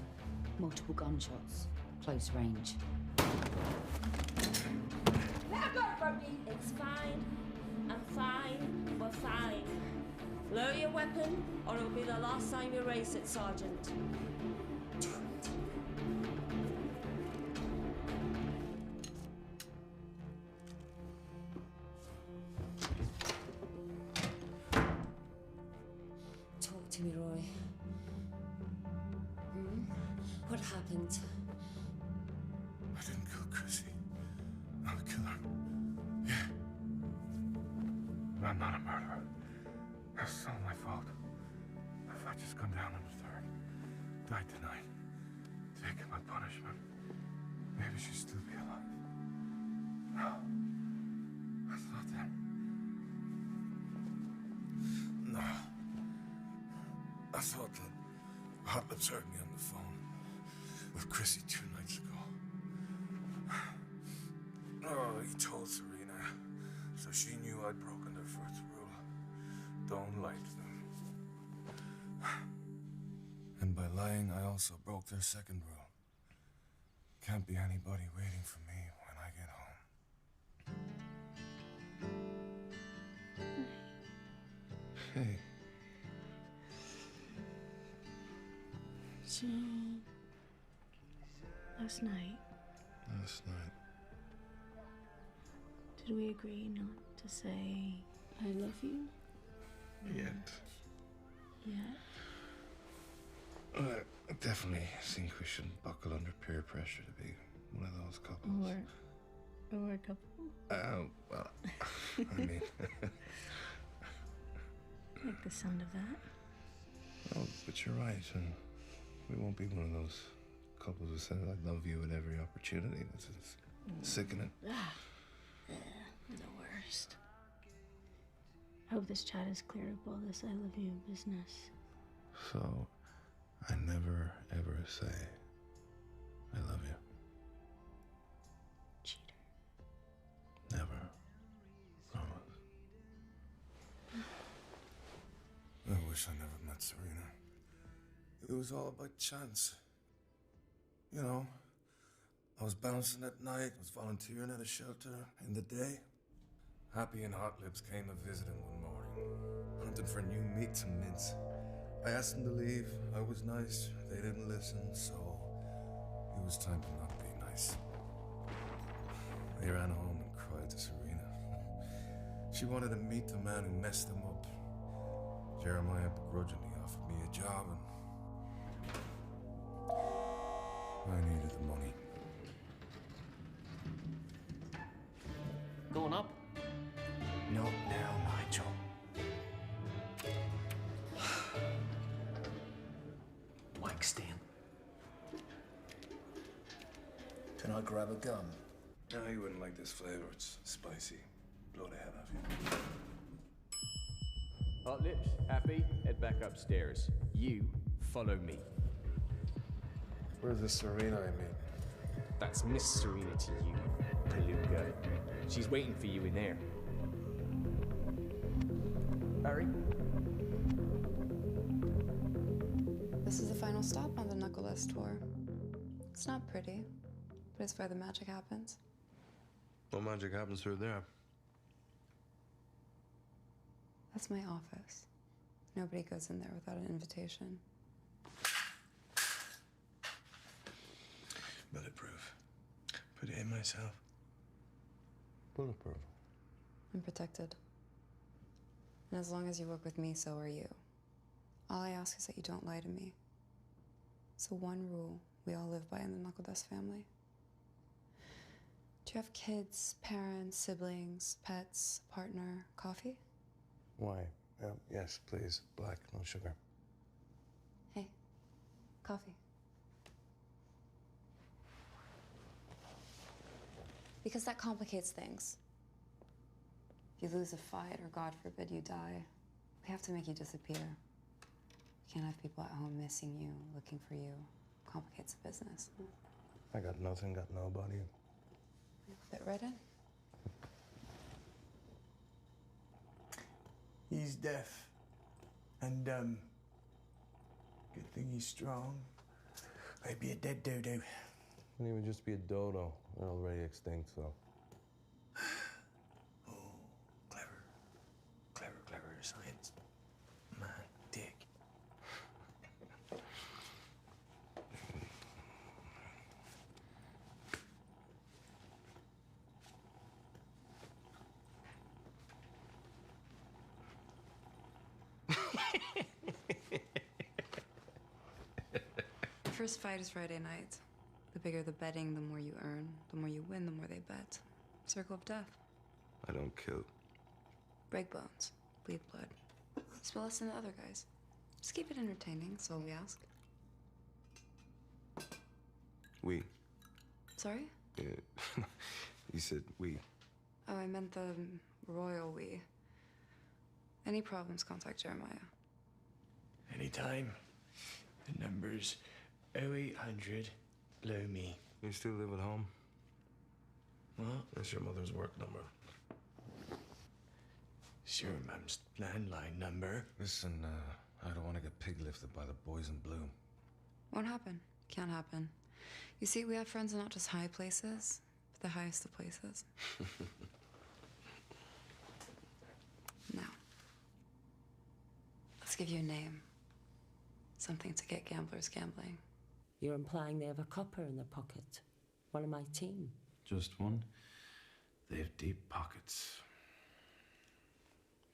Multiple gunshots, close range. Let her go, Brody. It's fine. I'm fine. We're fine. Lower your weapon, or it'll be the last time you raise it, Sergeant. Talk to me, Roy. What happened? I didn't kill Chrissy. I'm a killer. Yeah. But I'm not a murderer. That's all my fault. If I'd just gone down on the third, died tonight, taken my punishment, maybe she'd still be alive. No. I thought that. No. I thought that Hot Lips heard me on the phone with Chrissy 2 nights ago. Oh, he told Serena, so she knew I'd broken their first rule. Don't lie to them. And by lying, I also broke their second rule. Can't be anybody waiting for me when I get home. Hey. So, last night, Last night. did we agree not to say I love you. Yet. Yeah. I definitely think we shouldn't buckle under peer pressure to be one of those couples. Or a couple. Well, I mean... Like the sound of that. Oh, but you're right, and we won't be one of those couples who said I love you at every opportunity. That's sickening. The worst. I hope this chat has cleared up all this I love you business. So, I never, ever say I love you. Cheater. Never. Promise. I wish I never met Serena. It was all by chance. You know, I was bouncing at night, was volunteering at a shelter in the day. Happy and Hot Lips came a visiting one morning, hunting for new meat to mince. I asked them to leave. I was nice. They didn't listen, so it was time to not be nice. They ran home and cried to Serena. She wanted to meet the man who messed them up. Jeremiah begrudgingly offered me a job, and I needed the money. Going up? Not now, Nigel. Mike Stan. Can I grab a gun? No, you wouldn't like this flavor. It's spicy. Blow the head off you. Hot Lips, happy? Head back upstairs. You follow me. Where's the Serena I meet? That's Miss Serena to you, Palooka. She's waiting for you in there. Harry? This is the final stop on the Knuckle-less tour. It's not pretty, but it's where the magic happens. What magic happens through there? That's my office. Nobody goes in there without an invitation. Bulletproof. Put it in myself. Bulletproof. I'm protected. And as long as you work with me, so are you. All I ask is that you don't lie to me. It's the one rule we all live by in the Knuckle Dust family. Do you have kids, parents, siblings, pets, partner, coffee? Why? Yes, please. Black, no sugar. Hey, coffee. Because that complicates things. If you lose a fight, or God forbid you die, we have to make you disappear. We can't have people at home missing you, looking for you. Complicates the business. I got nothing, got nobody. Fit right in. He's deaf and dumb. Good thing he's strong. I'd be a dead dodo. Wouldn't even just be a dodo. They're already extinct, so. Clever science. Man, dick. The first fight is Friday night. The bigger the betting, the more you earn. The more you win, the more they bet. Circle of death. I don't kill. Break bones. Bleed blood. Spill less than the other guys. Just keep it entertaining, that's all we ask. We. Sorry? Yeah. You said we. Oh, I meant the royal we. Any problems, contact Jeremiah. Anytime. The number's 0800 blow me. You still live at home? What? That's your mother's work number. It's your mum's landline number. Listen, I don't want to get pig-lifted by the boys in blue. Won't happen. Can't happen. You see, we have friends in not just high places, but the highest of places. Now, let's give you a name. Something to get gamblers gambling. You're implying they have a copper in their pocket. One of my team. Just one? They have deep pockets.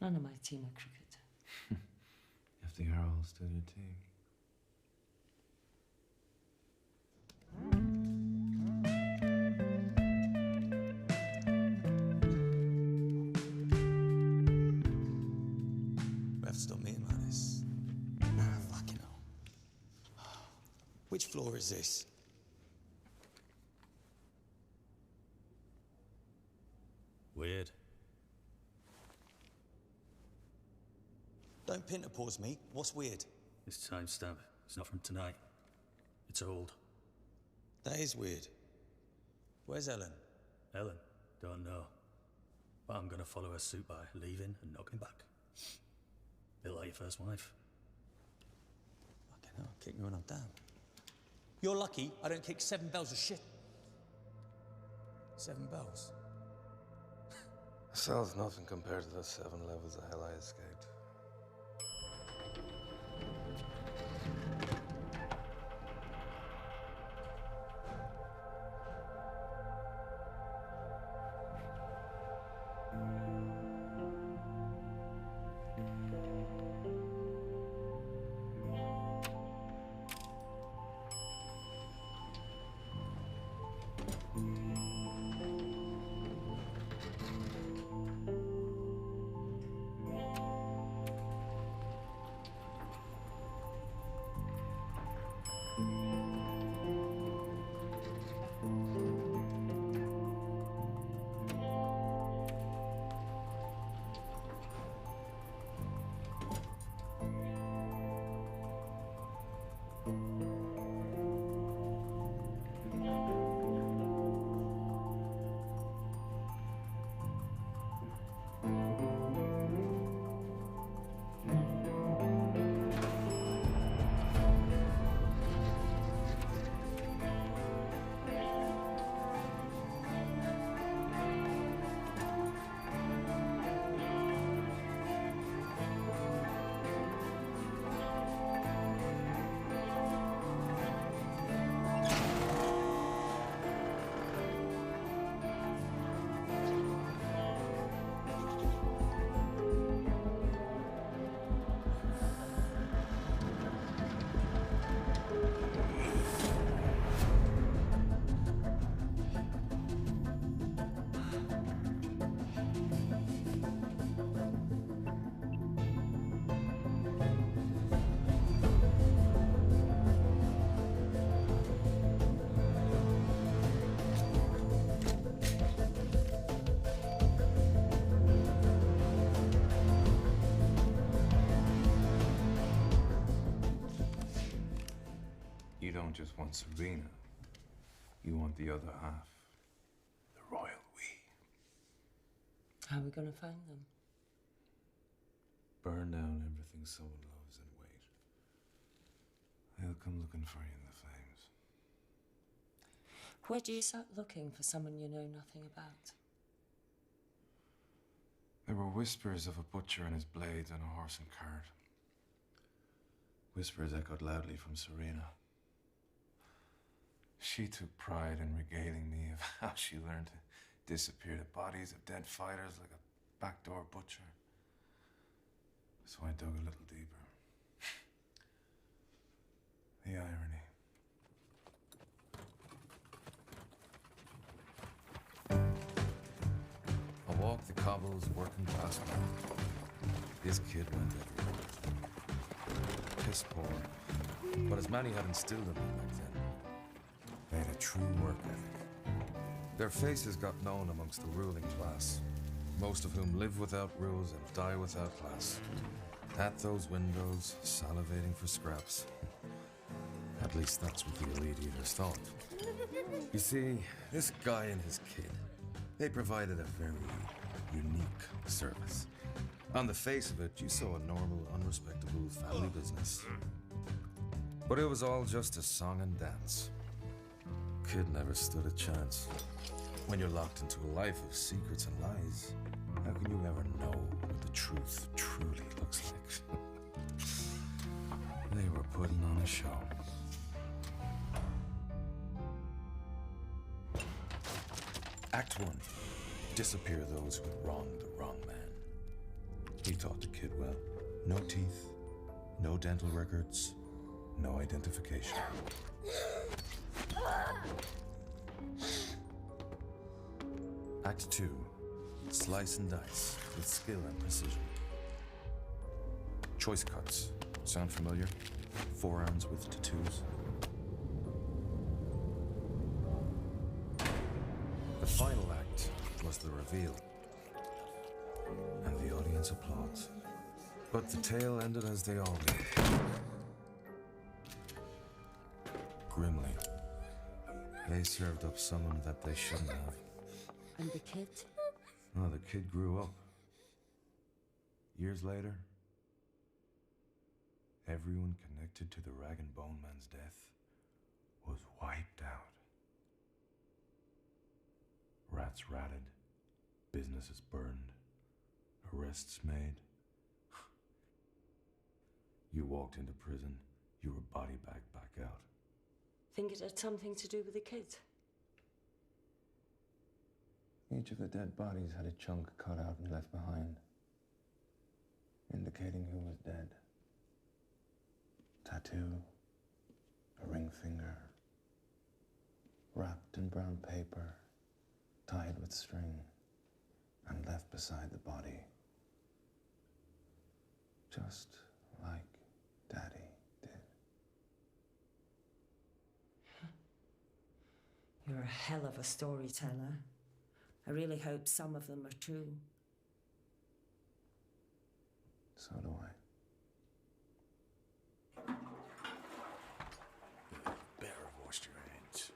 None of my team are cricket. If the Earl's still your team. We have to stop meeting like this. Fucking hell. Which floor is this? Weird. Don't pin to pause me. What's weird? This timestamp. It's not from tonight. It's old. That is weird. Where's Ellen? Ellen? Don't know. But I'm gonna follow her suit by leaving and knocking back. Bit like your first wife. Fucking hell, kick me when I'm down. You're lucky I don't kick 7 bells of shit. 7 bells? The cell's nothing compared to the 7 levels of hell I escaped. You don't just want Serena. You want the other half. The royal we. How are we going to find them? Burn down everything someone loves and wait. They'll come looking for you in the flames. Where do you start looking for someone you know nothing about? There were whispers of a butcher and his blades on a horse and cart. Whispers echoed loudly from Serena. She took pride in regaling me of how she learned to disappear the bodies of dead fighters like a backdoor butcher. So I dug a little deeper. The irony. I walked the cobbles, working class man. This kid went everywhere. Piss poor. But his mammy had instilled in me back then. They had a true work ethic. Their faces got known amongst the ruling class, most of whom live without rules and die without class. At those windows, salivating for scraps. At least that's what the elite eaters thought. You see, this guy and his kid, they provided a very unique service. On the face of it, you saw a normal, unrespectable family business. But it was all just a song and dance. Kid never stood a chance. When you're locked into a life of secrets and lies, how can you ever know what the truth truly looks like? They were putting on a show. Act 1. Disappear those who had wronged the wrong man. He taught the kid well. No teeth, no dental records, no identification. Act 2. Slice and dice with skill and precision. Choice cuts. Sound familiar? Forearms with tattoos. The final act was the reveal. And the audience applauds. But the tale ended as they all did. Grimly. They served up someone that they shouldn't have. And the kid? Oh, the kid grew up. Years later, everyone connected to the Rag and Bone Man's death was wiped out. Rats ratted, businesses burned, arrests made. You walked into prison, you were body bagged back out. Think it had something to do with the kid? Each of the dead bodies had a chunk cut out and left behind, indicating who was dead. Tattoo, a ring finger, wrapped in brown paper, tied with string, and left beside the body. Just like Daddy did. You're a hell of a storyteller. I really hope some of them are true. So do I. Better have washed your hands.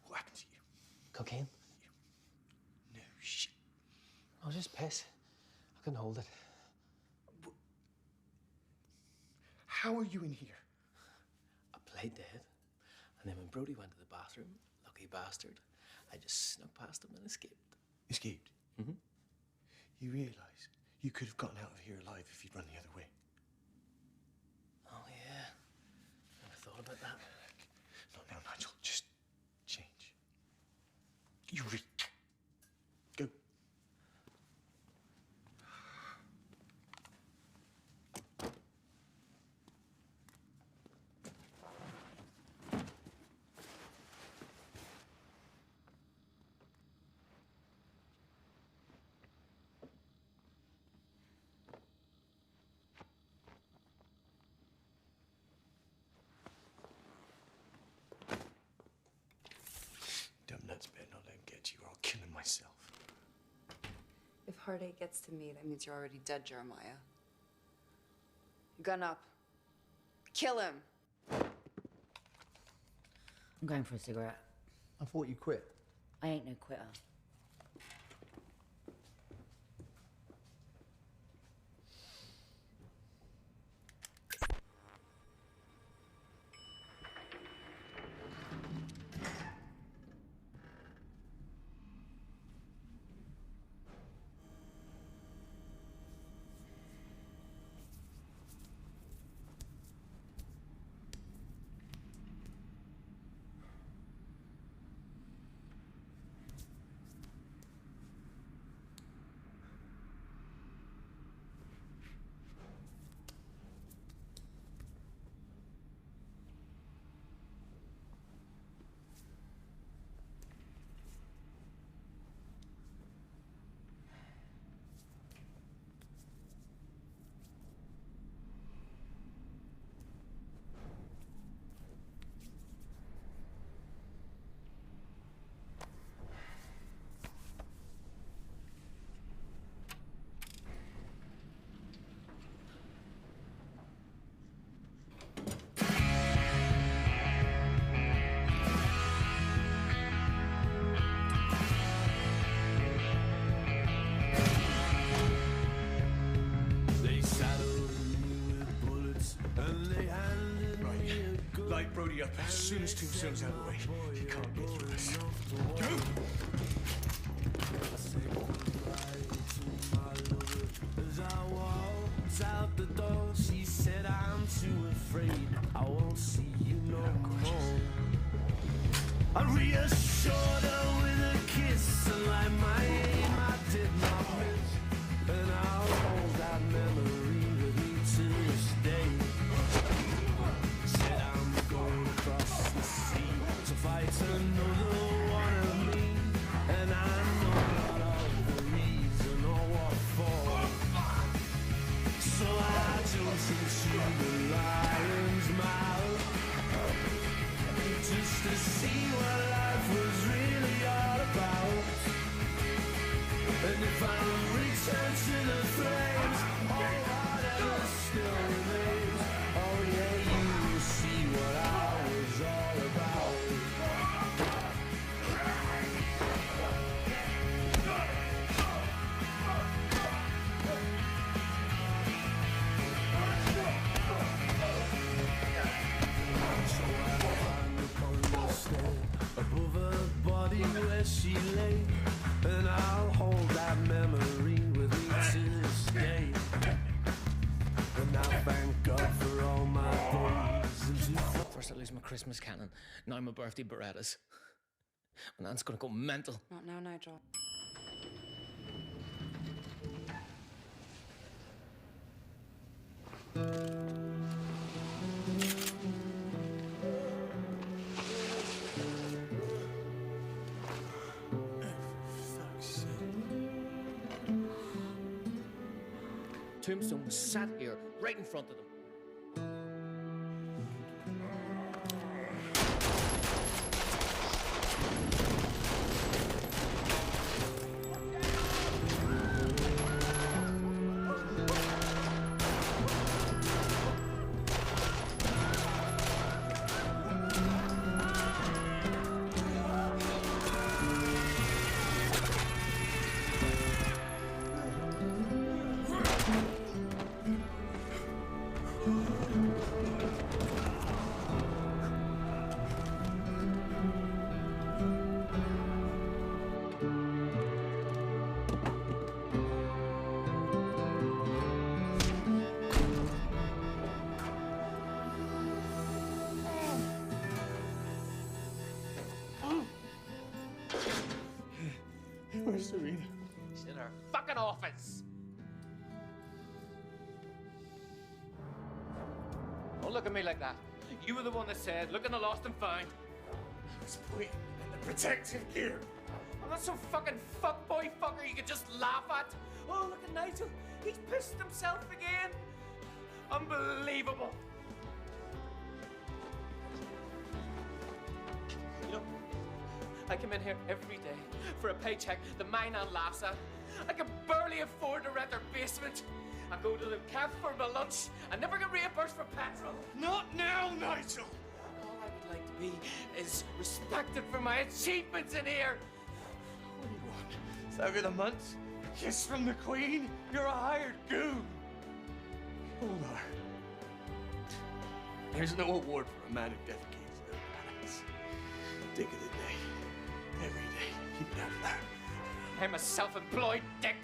What happened to you? Cocaine? No shit. Oh, just piss. I couldn't hold it. How are you in here? I played dead. And then when Brody went to the bathroom, lucky bastard, I just snuck past him and escaped. Escaped? Mm-hmm. You realise you could have gotten out of here alive if you'd run the other way. Oh, yeah. Never thought about that. Not now, Nigel. Just change. You reek. Go. Dumb nuts better not let him get you or I'll kill him myself. If heartache gets to me, that means you're already dead, Jeremiah. Gun up. Kill him! I'm going for a cigarette. I thought you quit. I ain't no quitter. Light Brody up as soon as Tombstone's out of the way. He can't get through us. Go! As I walked out the door, she said, I'm too afraid I won't see you no more. I reassured her with a kiss, and like my aim I did not miss. And I'll hold that memory with me to this day. Said I'm going across the sea to fight another one of me, and I know not of the reason or what for. So I jumped into the lion's mouth just to see what life was really all about. And if I return to the flames, oh, whatever still remains, oh yeah, you will see what I was all about. Above her body where she lay, and I'll hold that memory with me to this day. And I thank God for all my days. First I lose my Christmas cannon, now my birthday Berettas. My nan's gonna go mental. Not now, Nigel. Tombstone was sat here, right in front of them. Where's Serena? She's in her fucking office. Don't look at me like that. You were the one that said, look in the lost and found. I was pointing in the protective gear. I'm not some fucking fuckboy fucker you can just laugh at. Oh, look at Nigel. He's pissed himself again. Unbelievable. You know, I come in here every day for a paycheck that my nan laughs at. I can barely afford to rent their basement. I go to the cafe for my lunch. I never get reimbursed for petrol. Not now, Nigel! All I would like to be is respected for my achievements in here. What do you want? Thug of the month? Kiss from the Queen? You're a hired goon. Hold on. There's no award for a man who defecates their palace. Dick of the day. Every day. Keep it out of there. I'm a self-employed dick.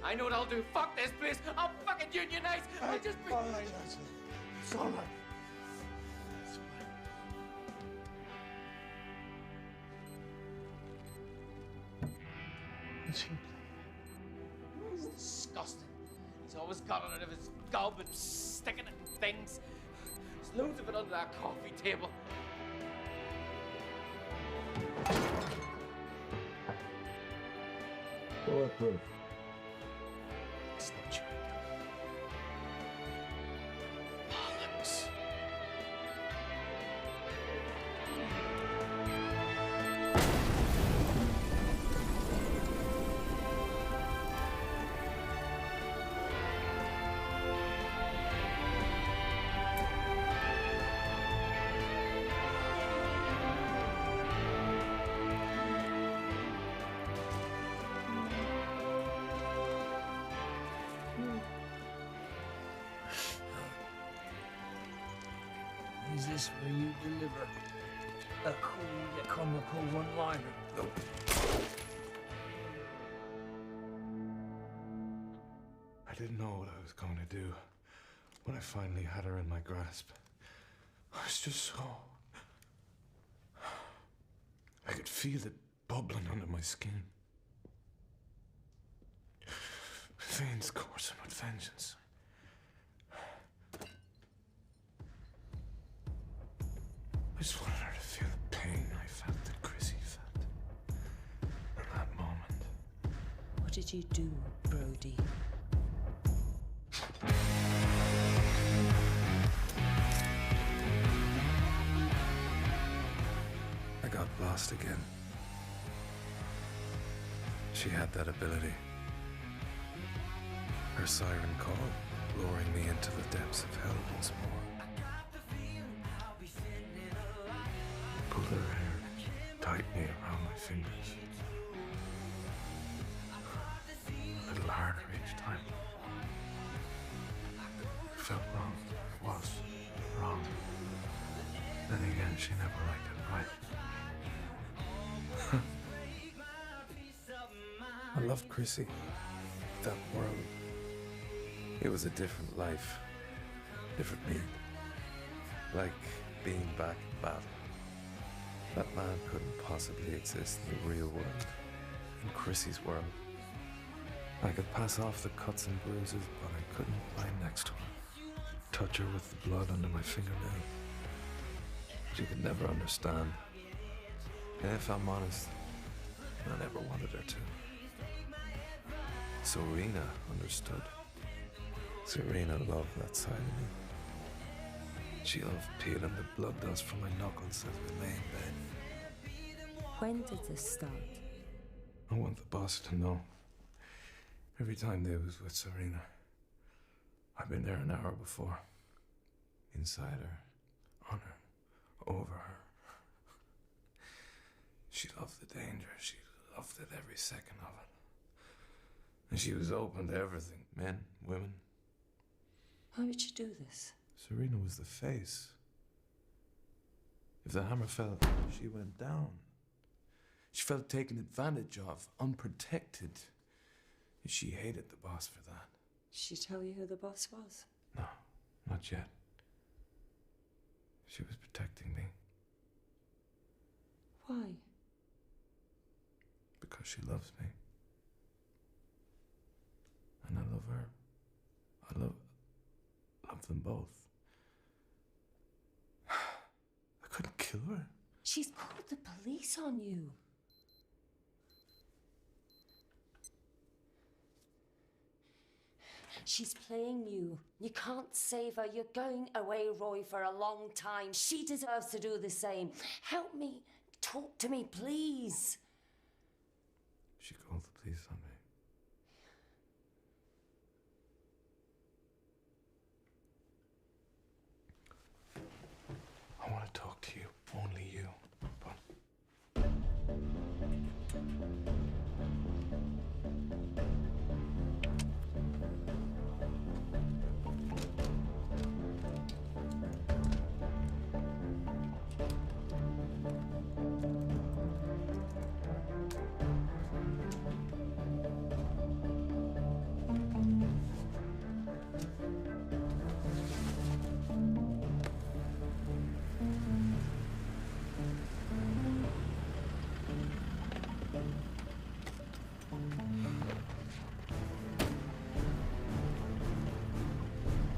I know what I'll do. Fuck this place. I'll fucking unionize. I'll just be... All right, Nigel. It's all right. It's all right. What's he playing? He's disgusting. He's always got it out of his gob and sticking it in things. There's loads of it under that coffee table. Bulletproof. It's not chewing gum. Bollocks. Is this where you deliver a cool comical one-liner? I didn't know what I was going to do when I finally had her in my grasp. I was just so... I could feel it bubbling under my skin. Veins coursing with vengeance. I just wanted her to feel the pain I felt that Chrissy felt. In that moment. What did you do, Brody? I got lost again. She had that ability. Her siren call, luring me into the depths of hell once more. Pulled her hair tightly around my fingers. A little harder each time. It felt wrong. It was wrong. Then again, she never liked it right. I loved Chrissy. That world. It was a different life. Different me. Like being back in battle. That man couldn't possibly exist in the real world. In Chrissy's world. I could pass off the cuts and bruises, but I couldn't lie next to her. Touch her with the blood under my fingernail. She could never understand. And if I'm honest, I never wanted her to. Serena understood. Serena loved that side of me. She loved peeling the blood dust from my knuckles as we lay in bed. When did this start? I want the boss to know. Every time they was with Serena, I've been there an hour before. Inside her, on her, over her. She loved the danger. She loved it every second of it. And she was open to everything. Men, women. Why would you do this? Serena was the face. If the hammer fell, she went down. She felt taken advantage of, unprotected. And she hated the boss for that. Did she tell you who the boss was? No, not yet. She was protecting me. Why? Because she loves me. And I love her. I love them both. I couldn't kill her. She's called the police on you. She's playing you. You can't save her. You're going away, Roy, for a long time. She deserves to do the same. Help me. Talk to me, please. She called the police on me. I want to talk to you. Only you.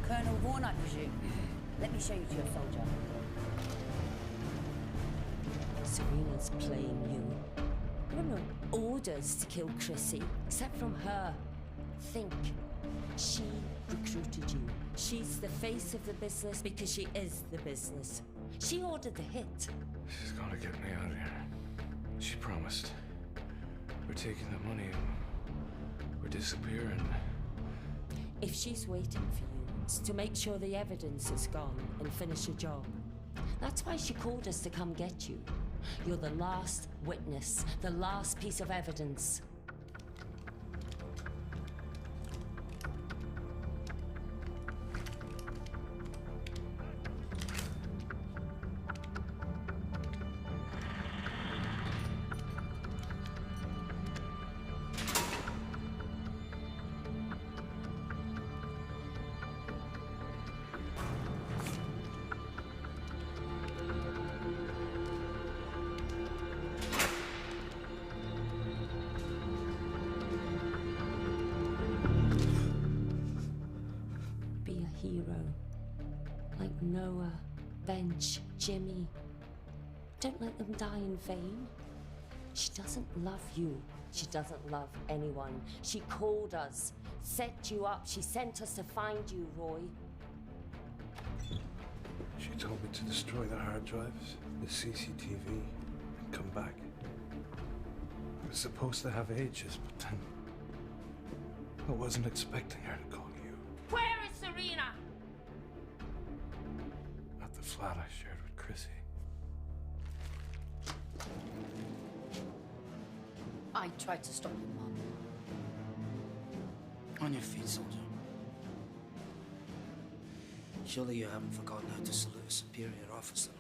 Colonel Vaughan, I presume. Let me show you to your soldier. Serena's playing you. There were no orders to kill Chrissy, except from her. Think. She recruited you. She's the face of the business because she is the business. She ordered the hit. She's gonna get me out of here. She promised. We're taking the money and we're disappearing. If she's waiting for you, it's to make sure the evidence is gone and finish your job. That's why she called us to come get you. You're the last witness, the last piece of evidence. Like Noah, Bench, Jimmy. Don't let them die in vain. She doesn't love you. She doesn't love anyone. She called us, set you up. She sent us to find you, Roy. She told me to destroy the hard drives, the CCTV, and come back. I was supposed to have ages, but then I wasn't expecting her to call you. Where is Serena? At the flat I shared with Chrissy. I tried to stop you, Mum. On your feet, soldier. Surely you haven't forgotten how to salute a superior officer.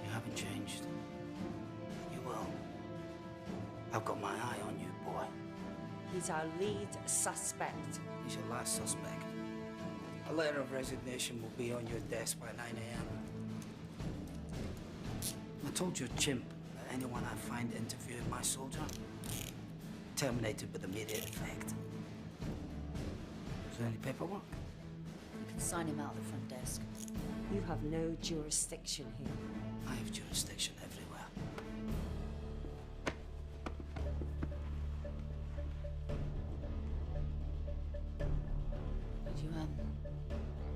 You haven't changed. You will. I've got my eye on you, boy. He's our lead suspect. He's your last suspect. A letter of resignation will be on your desk by 9 a.m. I told your chimp that anyone I find interviewing my soldier, terminated with immediate effect. Is there any paperwork? You can sign him out the front desk. You have no jurisdiction here. I have jurisdiction everywhere. Did you,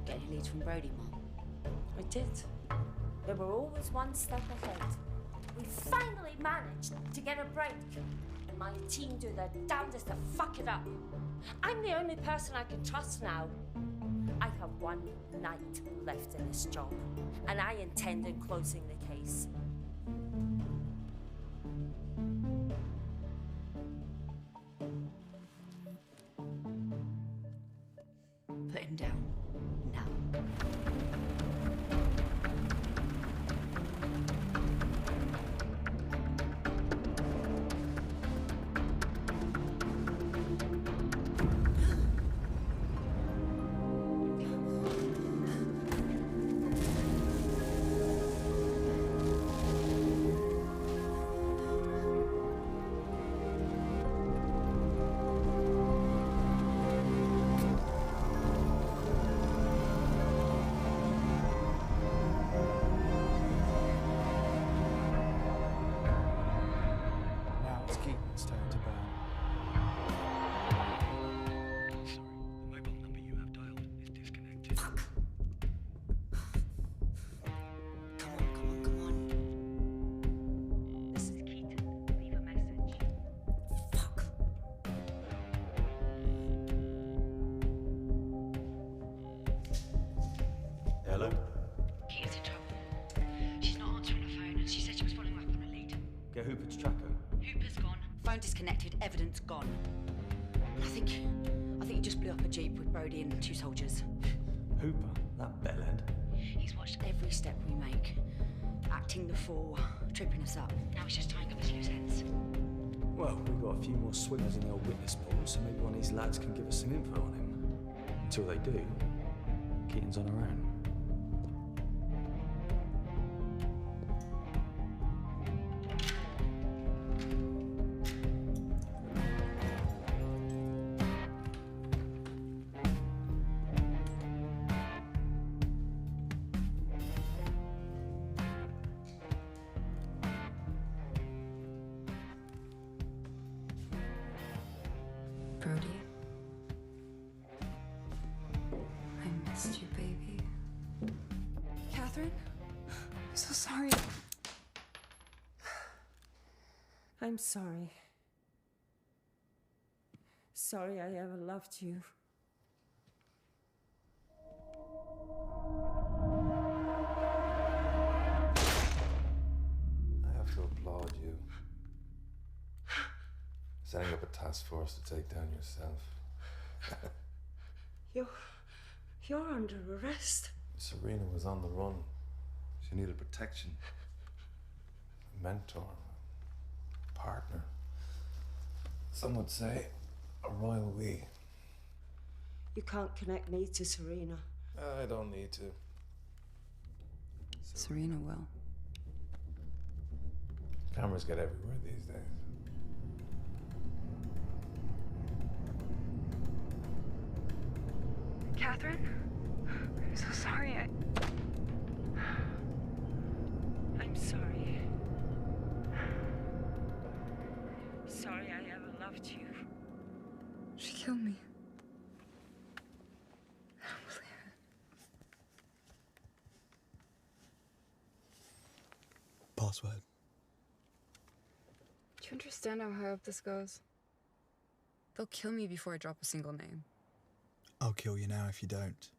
get any leads from Brody, Mum? I did. They were always one step ahead. We finally managed to get a break. And my team do their damnedest to fuck it up. I'm the only person I can trust now. I have one night left in this job, and I intend on closing the case. Put him down. Now. Now it's Keaton's turn to burn. This is Keaton. Leave a message. Hello? Keaton's in trouble. She's not answering her phone, and she said she was following up on a lead. Get Hooper to track her. Hooper's gone. Phone disconnected. Evidence gone. I think he just blew up a jeep with Brody and 2 soldiers. Hooper? That bellend? He's watched every step we make, acting the fool, tripping us up. Now he's just tying up his loose ends. Well, we've got a few more swingers in the old witness pool, so maybe one of these lads can give us some info on him. Until they do, Keaton's on her own. Brody, I missed you, baby. Catherine? I'm so sorry. I'm sorry. Sorry I ever loved you. I have to applaud you. Setting up a task force to take down yourself. You're under arrest. Serena was on the run. She needed protection. A mentor, a partner. Some would say a royal we. You can't connect me to Serena. I don't need to. Serena will. Cameras get everywhere these days. Catherine? I'm so sorry. I'm sorry. Sorry I ever loved you. She killed me. I don't believe it. Password. Do you understand how high up this goes? They'll kill me before I drop a single name. I'll kill you now if you don't.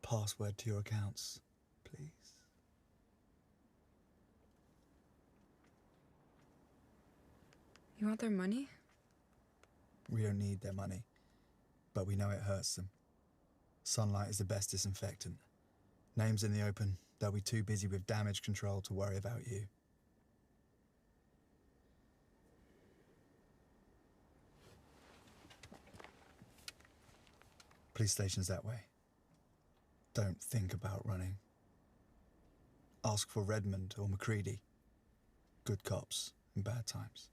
Password to your accounts, please. You want their money? We don't need their money, but we know it hurts them. Sunlight is the best disinfectant. Names in the open, they'll be too busy with damage control to worry about you. Police station's that way. Don't think about running. Ask for Redmond or McCready. Good cops in bad times.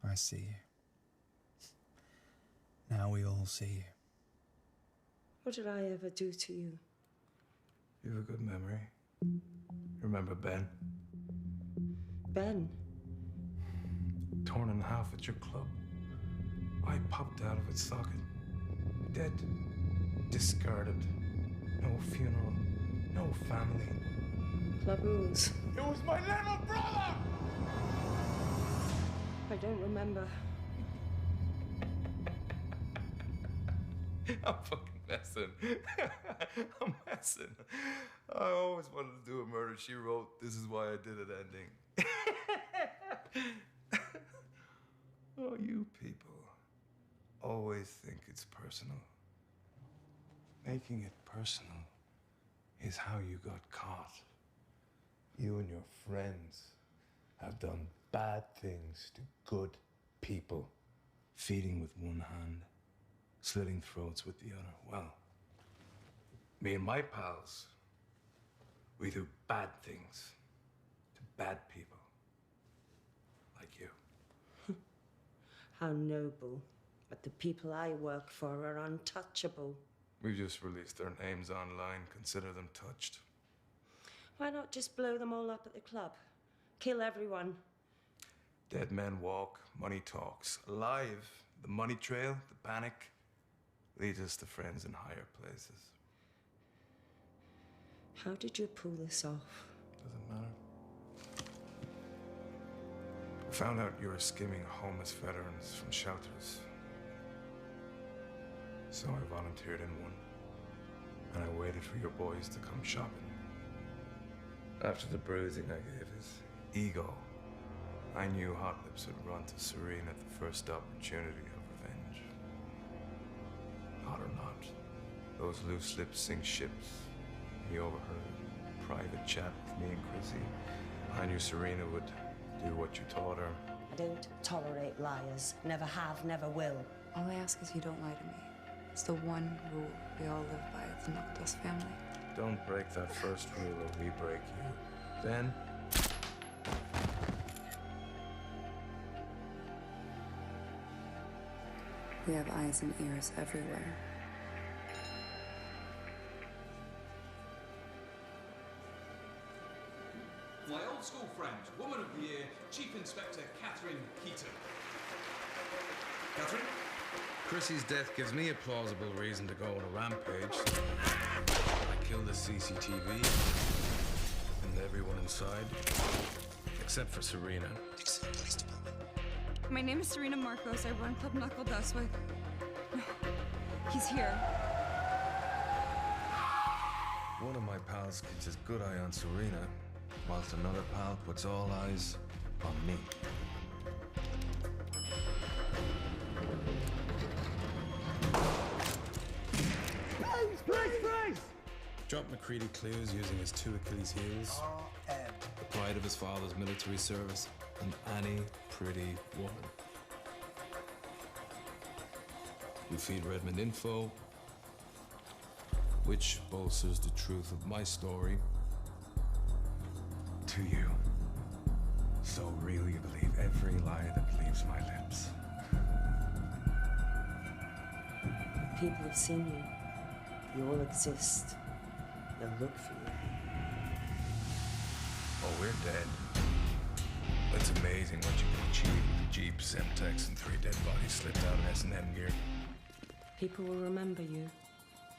I see you. Now we all see you. What did I ever do to you? You have a good memory. Remember Ben? Ben? Torn in half at your club. I popped out of its socket. Dead. Discarded. No funeral. No family. Club rules. It was my little brother! I don't remember. I'm fucking messing. I'm messing. I always wanted to do a Murder, She Wrote, This Is Why I Did It ending. Oh, you people always think it's personal. Making it personal is how you got caught. You and your friends have done bad things to good people. Feeding with one hand, slitting throats with the other. Well, me and my pals, we do bad things to bad people. Like you. How noble. But the people I work for are untouchable. We've just released their names online. Consider them touched. Why not just blow them all up at the club? Kill everyone. Dead men walk, money talks. Alive, the money trail, the panic, leads us to friends in higher places. How did you pull this off? Doesn't matter. I found out you were skimming homeless veterans from shelters. So I volunteered in one. And I waited for your boys to come shopping. After the bruising I gave his ego, I knew Hot Lips would run to Serene at the first opportunity of revenge. Hot or not, those loose lips sink ships. He overheard a private chat with me and Chrissy. I knew Serena would do what you taught her. I don't tolerate liars. Never have, never will. All I ask is you don't lie to me. It's the one rule we all live by at the Knuckledust family. Don't break that first rule or we break you. Then, we have eyes and ears everywhere. My old school friend, Woman of the Year, Chief Inspector Catherine Keaton. Catherine? Chrissy's death gives me a plausible reason to go on a rampage. I killed the CCTV and everyone inside, except for Serena. My name is Serena Marcos. I run Club Knuckledust with... No, he's here. One of my pals keeps his good eye on Serena, whilst another pal puts all eyes on me. Drop McCready clues using his two Achilles heels. RM. Apply pride of his father's military service, and any pretty woman. You feed Redmond info, which bolsters the truth of my story to you. So real you believe every lie that leaves my lips. People have seen you. You all exist. They'll look for you. Oh, we're dead. It's amazing what you can achieve with a Jeep, Semtex, and 3 dead bodies slipped out of S&M gear. People will remember you.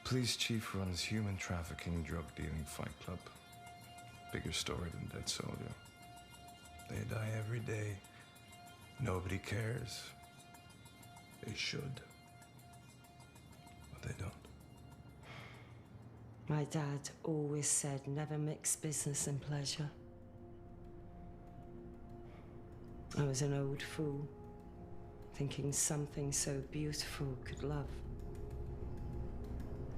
Police chief runs human trafficking, drug dealing fight club. Bigger story than Dead Soldier. They die every day. Nobody cares. They should. But they don't. My dad always said never mix business and pleasure. I was an old fool, thinking something so beautiful could love.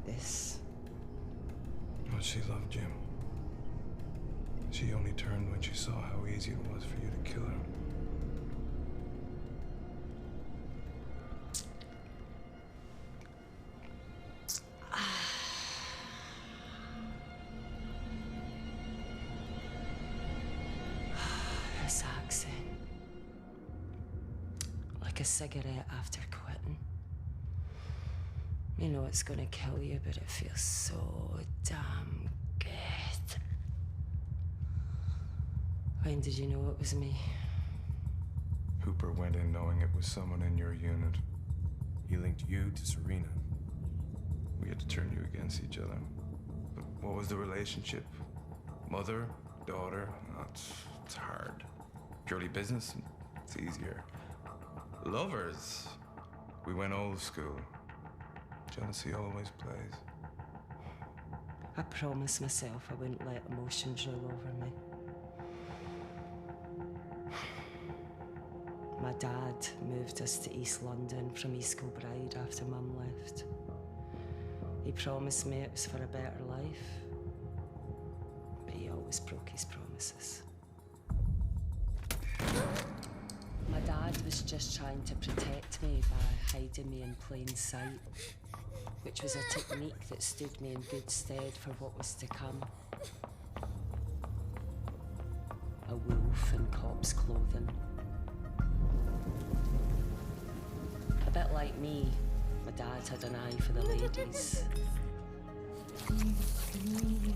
This. But she loved Jim. She only turned when she saw how easy it was for you to kill her. This accent. Like a cigarette after quitting. You know it's gonna kill you, but it feels so damn good. When did you know it was me? Hooper went in knowing it was someone in your unit. He linked you to Serena. We had to turn you against each other. But what was the relationship? Mother? Daughter? Oh, it's hard. Purely business? It's easier. Lovers? We went old school. Jealousy always plays. I promised myself I wouldn't let emotions rule over me. My dad moved us to East London from East Kilbride after Mum left. He promised me it was for a better life, but he always broke his promises. My dad was just trying to protect me by hiding me in plain sight, which was a technique that stood me in good stead for what was to come. A wolf in cop's clothing. A bit like me, my dad had an eye for the ladies. And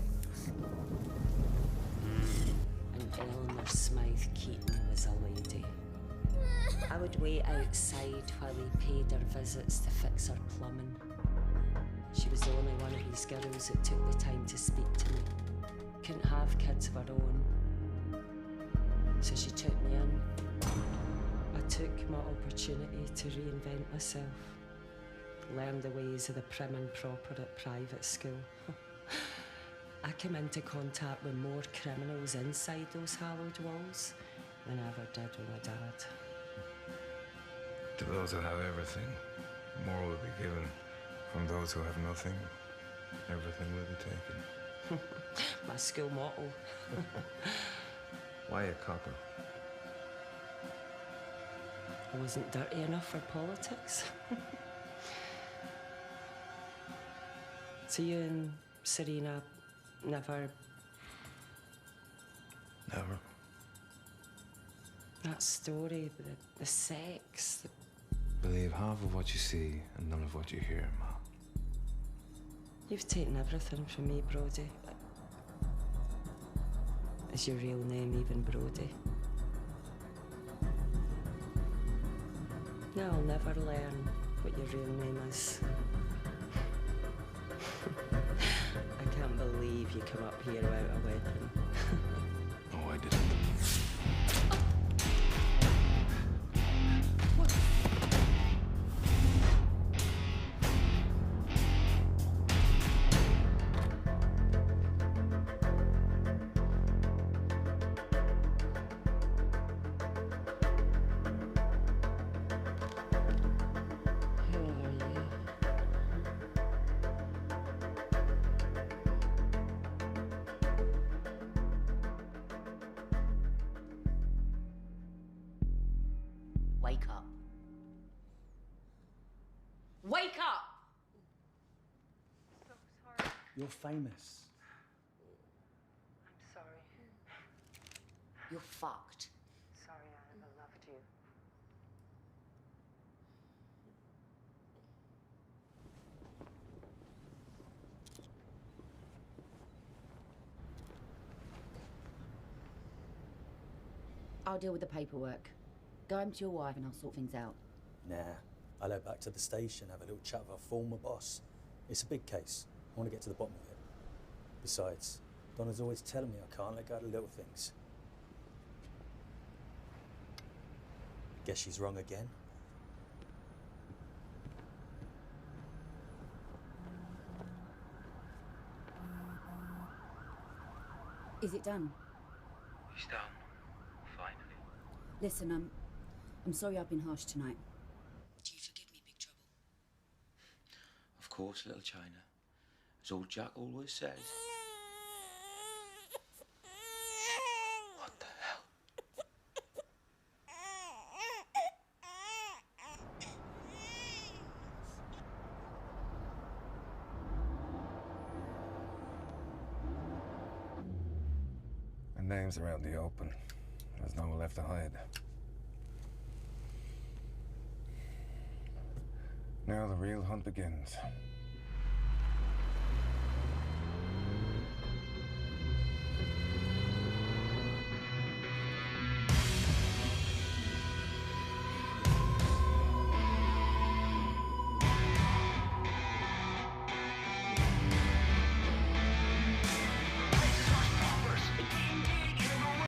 Eleanor Smythe Keaton was a lady. I would wait outside while he paid her visits to fix her plumbing. She was the only one of these girls that took the time to speak to me. Couldn't have kids of her own. So she took me in. I took my opportunity to reinvent myself. Learn the ways of the prim and proper at private school. I came into contact with more criminals inside those hallowed walls than I ever did with my dad. To those who have everything, more will be given. From those who have nothing, everything will be taken. My school motto. Why a copper? I wasn't dirty enough for politics. So you and Serena never... Never. That story, the sex, Believe half of what you see and none of what you hear, Ma. You've taken everything from me, Brody. Is your real name even Brody? No, I'll never learn what your real name is. I can't believe you come up here without a weapon. Oh, I didn't. wake up. Wake up! So sorry. You're famous. I'm sorry. You're fucked. Sorry I ever loved you. I'll deal with the paperwork. Go home to your wife and I'll sort things out. Nah, I'll head back to the station, have a little chat with our former boss. It's a big case. I want to get to the bottom of it. Besides, Donna's always telling me I can't let go of the little things. Guess she's wrong again. Is it done? It's done. Finally. Listen, I'm sorry I've been harsh tonight. Do you forgive me, Big Trouble? Of course, little China. As old Jack always says. What the hell? The names are out in the open. There's no one left to hide. Now the real hunt begins.